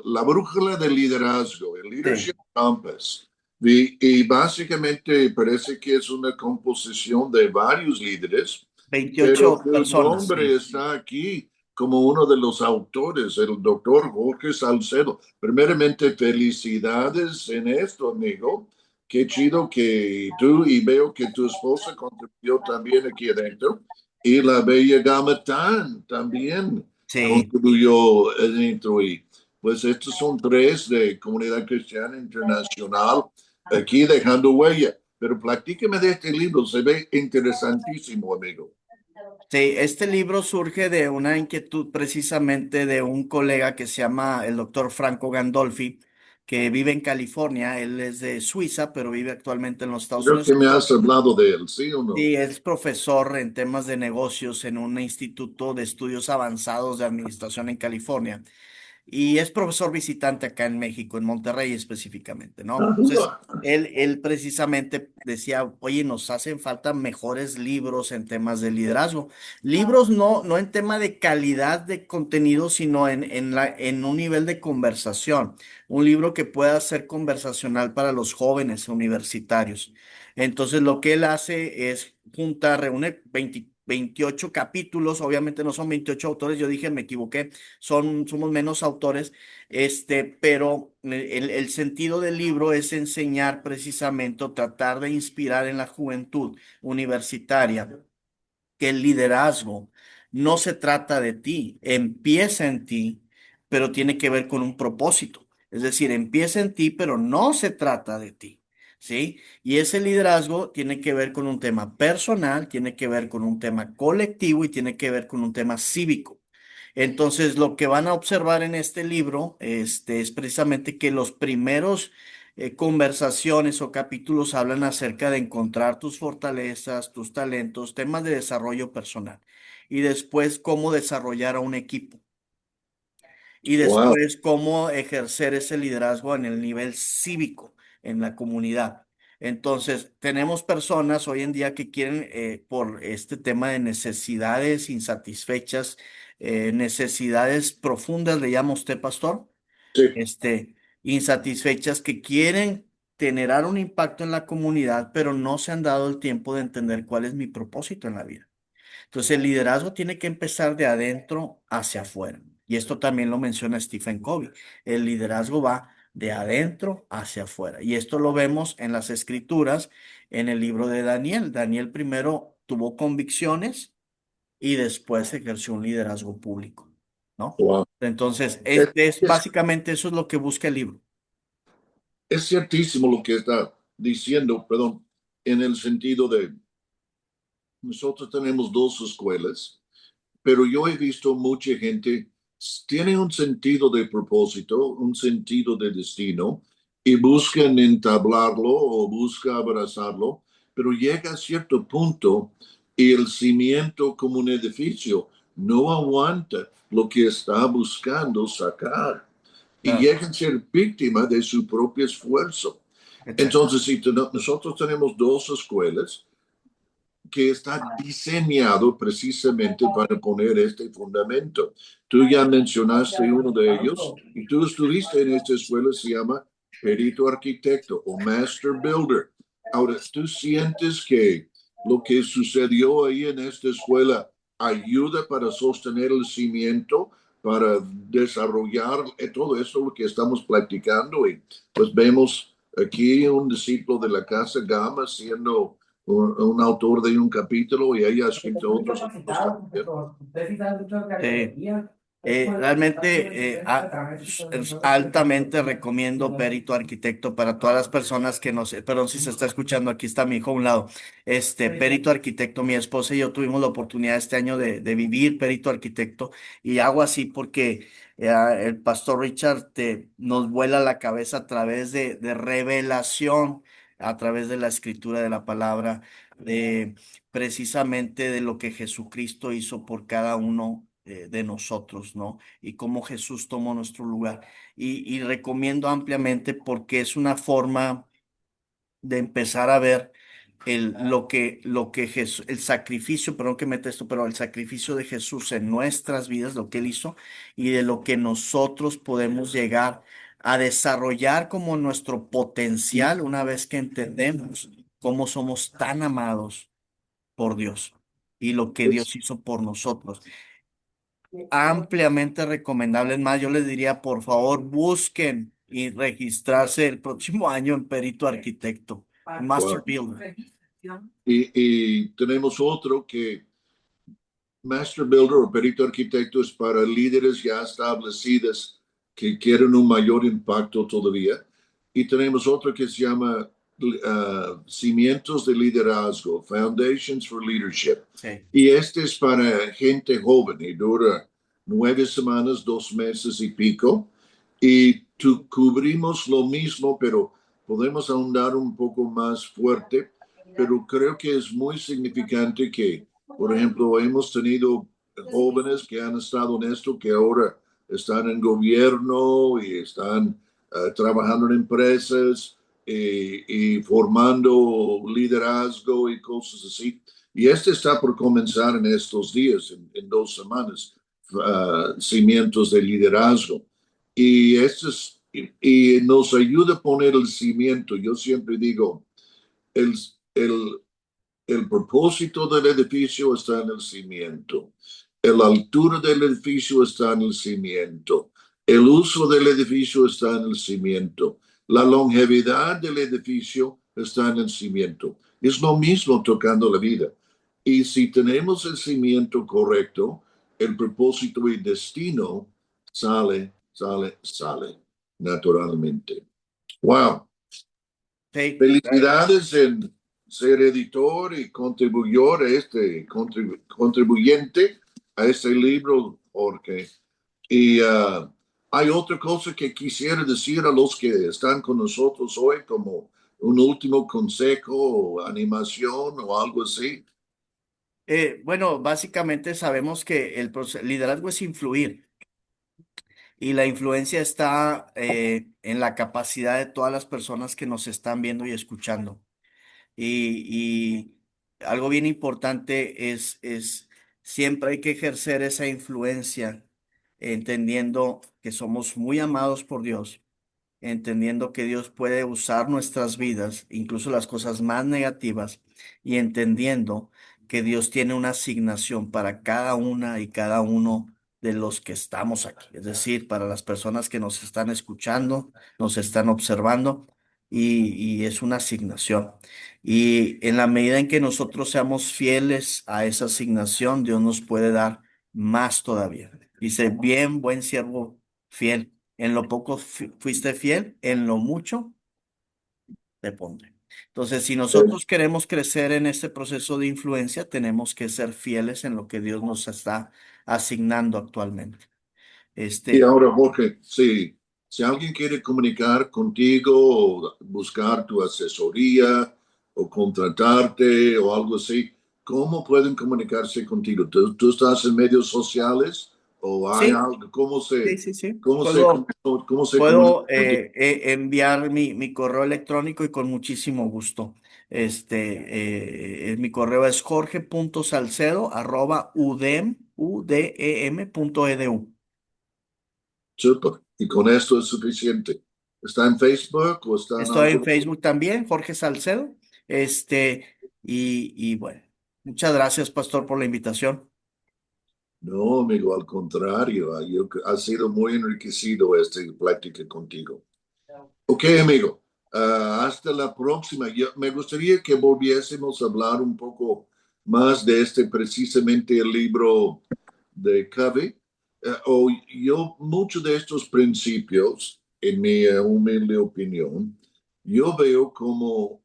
La Brújula del Liderazgo, el Leadership sí, Compass. Y básicamente parece que es una composición de varios líderes, pero 28 tu personas, nombre sí. está aquí como uno de los autores, el doctor Jorge Salcedo. Primeramente, felicidades en esto, amigo. Qué chido que tú y veo que tu esposa contribuyó también aquí adentro y la bella Gamatán también Sí, contribuyó adentro. Y pues estos son tres de Comunidad Cristiana Internacional aquí dejando huella. Pero platíqueme de este libro, se ve interesantísimo, amigo. sí, este libro surge de una inquietud precisamente de un colega que se llama el doctor Franco Gandolfi, que vive en California. Él es de Suiza, pero vive actualmente en los Estados Creo Unidos. que me has hablado de él, ¿sí o no? Sí, es profesor en temas de negocios en un instituto de estudios avanzados de administración en California. Y es profesor visitante acá en México, en Monterrey específicamente, ¿no? Entonces, él precisamente decía, oye, nos hacen falta mejores libros en temas de liderazgo. Libros no en tema de calidad de contenido, sino en un nivel de conversación. Un libro que pueda ser conversacional para los jóvenes universitarios. Entonces, lo que él hace es juntar, reúne 28 capítulos, obviamente no son 28 autores, yo dije, me equivoqué, somos menos autores, pero el sentido del libro es enseñar precisamente o tratar de inspirar en la juventud universitaria que el liderazgo no se trata de ti, empieza en ti, pero tiene que ver con un propósito. Es decir, empieza en ti, pero no se trata de ti. ¿Sí? Y ese liderazgo tiene que ver con un tema personal, tiene que ver con un tema colectivo y tiene que ver con un tema cívico. Entonces, lo que van a observar en este libro, es precisamente que los primeros conversaciones o capítulos hablan acerca de encontrar tus fortalezas, tus talentos, temas de desarrollo personal y después cómo desarrollar a un equipo y Wow. después cómo ejercer ese liderazgo en el nivel cívico, en la comunidad. Entonces, tenemos personas hoy en día que quieren, por este tema de necesidades insatisfechas, necesidades profundas, le llama usted, pastor, Sí. insatisfechas que quieren generar un impacto en la comunidad, pero no se han dado el tiempo de entender cuál es mi propósito en la vida. Entonces, el liderazgo tiene que empezar de adentro hacia afuera. Y esto también lo menciona Stephen Covey. El liderazgo va de adentro hacia afuera. Y esto lo vemos en las escrituras, en el libro de Daniel. Daniel primero tuvo convicciones y después ejerció un liderazgo público, ¿no? Wow. Entonces, Es, es es- básicamente eso es lo que busca el libro. es ciertísimo lo que está diciendo, perdón, en el sentido de nosotros tenemos dos escuelas, pero yo he visto mucha gente tiene un sentido de propósito, un sentido de destino y buscan entablarlo o busca abrazarlo, pero llega a cierto punto y el cimiento como un edificio no aguanta lo que está buscando sacar y Claro, llegan a ser víctimas de su propio esfuerzo. exacto. Entonces, si nosotros tenemos dos escuelas, que está diseñado precisamente para poner este fundamento. Tú ya mencionaste uno de ellos y tú estuviste en esta escuela, se llama perito arquitecto o master builder. Ahora, ¿tú sientes que lo que sucedió ahí en esta escuela ayuda para sostener el cimiento, para desarrollar todo eso lo que estamos platicando? Y pues vemos aquí un discípulo de la casa Gama siendo un autor de un capítulo y ella ha Está escrito muy otros libros capacitado, también. profesor. Usted sí sabe mucho de Sí. arqueología. Es como el Realmente altamente recomiendo Perito Arquitecto para todas las personas que nos, perdón si se está escuchando, aquí está mi hijo a un lado. Perito Arquitecto, mi esposa y yo tuvimos la oportunidad este año de vivir Perito Arquitecto y hago así porque el pastor Richard nos vuela la cabeza a través de revelación, a través de la escritura de la palabra, de precisamente de lo que Jesucristo hizo por cada uno de nosotros, ¿no? Y cómo Jesús tomó nuestro lugar. Y recomiendo ampliamente porque es una forma de empezar a ver lo que Jesús, el sacrificio, perdón que meta esto, pero el sacrificio de Jesús en nuestras vidas, lo que él hizo, y de lo que nosotros podemos llegar a desarrollar como nuestro potencial una vez que entendemos cómo somos tan amados por Dios y lo que Es, Dios hizo por nosotros. Ampliamente recomendable. Es más, yo les diría, por favor, busquen y registrarse el próximo año en Perito Arquitecto, Master wow. Builder. Y tenemos otro que Master Builder o perito arquitecto es para líderes ya establecidos que quieren un mayor impacto todavía. Y tenemos otro que se llama Cimientos de Liderazgo, Foundations for Leadership. Sí. Y este es para gente joven y dura 9 semanas, 2 meses y pico. Y cubrimos lo mismo, pero podemos ahondar un poco más fuerte. Pero creo que es muy significante que por ejemplo, hemos tenido jóvenes que han estado en esto, que ahora están en gobierno y están trabajando en empresas y formando liderazgo y cosas así. Y este está por comenzar en estos días, en 2 semanas, cimientos de liderazgo. Y, y nos ayuda a poner el cimiento. Yo siempre digo, el, el, el propósito del edificio está en el cimiento. La altura del edificio está en el cimiento. El uso del edificio está en el cimiento. La longevidad del edificio está en el cimiento. Es lo mismo tocando la vida. Y si tenemos el cimiento correcto, el propósito y destino sale naturalmente. Wow. Sí. Felicidades en ser editor y contribuidor contribuyente a este libro, Jorge. Y hay otra cosa que quisiera decir a los que están con nosotros hoy, como un último consejo o animación o algo así. Bueno, básicamente sabemos que liderazgo es influir y la influencia está en la capacidad de todas las personas que nos están viendo y escuchando. Y algo bien importante es siempre hay que ejercer esa influencia, entendiendo que somos muy amados por Dios, entendiendo que Dios puede usar nuestras vidas, incluso las cosas más negativas, y entendiendo que Dios tiene una asignación para cada una y cada uno de los que estamos aquí, es decir, para las personas que nos están escuchando, nos están observando, y es una asignación. Y en la medida en que nosotros seamos fieles a esa asignación, Dios nos puede dar más todavía. Dice, bien, buen siervo fiel. En lo poco fuiste fiel, en lo mucho te pondré. Entonces, si nosotros queremos crecer en este proceso de influencia, tenemos que ser fieles en lo que Dios nos está asignando actualmente. Y ahora, Jorge, si alguien quiere comunicar contigo o buscar tu asesoría o contratarte o algo así, ¿cómo pueden comunicarse contigo? ¿Tú estás en medios sociales o hay Sí, algo? ¿Cómo se, sí. cómo se, Puedo, cómo se comunica puedo contigo? enviar mi correo electrónico y con muchísimo gusto. Mi correo es jorge.salcedo@udem.edu. Súper. Y con esto es suficiente. ¿Está en Facebook o está en Estoy en algo? Facebook también, Jorge Salcedo. Y bueno, muchas gracias, Pastor, por la invitación. No, amigo, al contrario, ha sido muy enriquecido esta plática contigo. Ok, amigo, hasta la próxima. Me gustaría que volviésemos a hablar un poco más de precisamente el libro de Covey. Muchos de estos principios, en mi humilde opinión, yo veo como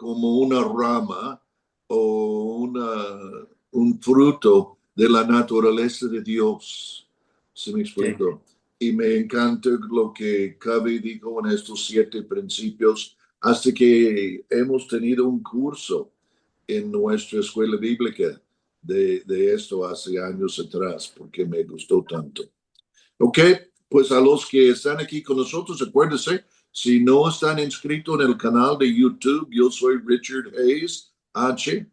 una rama o un fruto de la naturaleza de Dios. ¿Se me Sí, explico? Y me encanta lo que Covey dijo en estos 7 principios, hasta que hemos tenido un curso en nuestra escuela bíblica de esto hace años atrás, porque me gustó tanto. Ok, pues a los que están aquí con nosotros, acuérdense, si no están inscritos en el canal de YouTube, yo soy Richard Hayes, Hayes,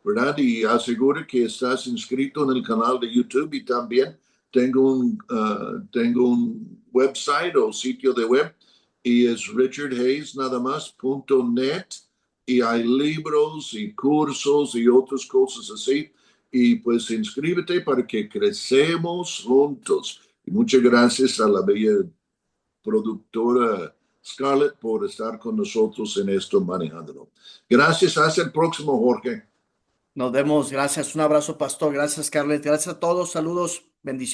¿verdad? Y asegura que estás inscrito en el canal de YouTube y también tengo un website o sitio de web y es richardhayes.net y hay libros y cursos y otras cosas así y pues inscríbete para que crecemos juntos. Y muchas gracias a la bella productora Scarlett por estar con nosotros en esto manejándolo. Gracias, hasta el próximo, Jorge. nos vemos. Gracias. Un abrazo, Pastor. Gracias, Scarlett. Gracias a todos. Saludos. Bendiciones.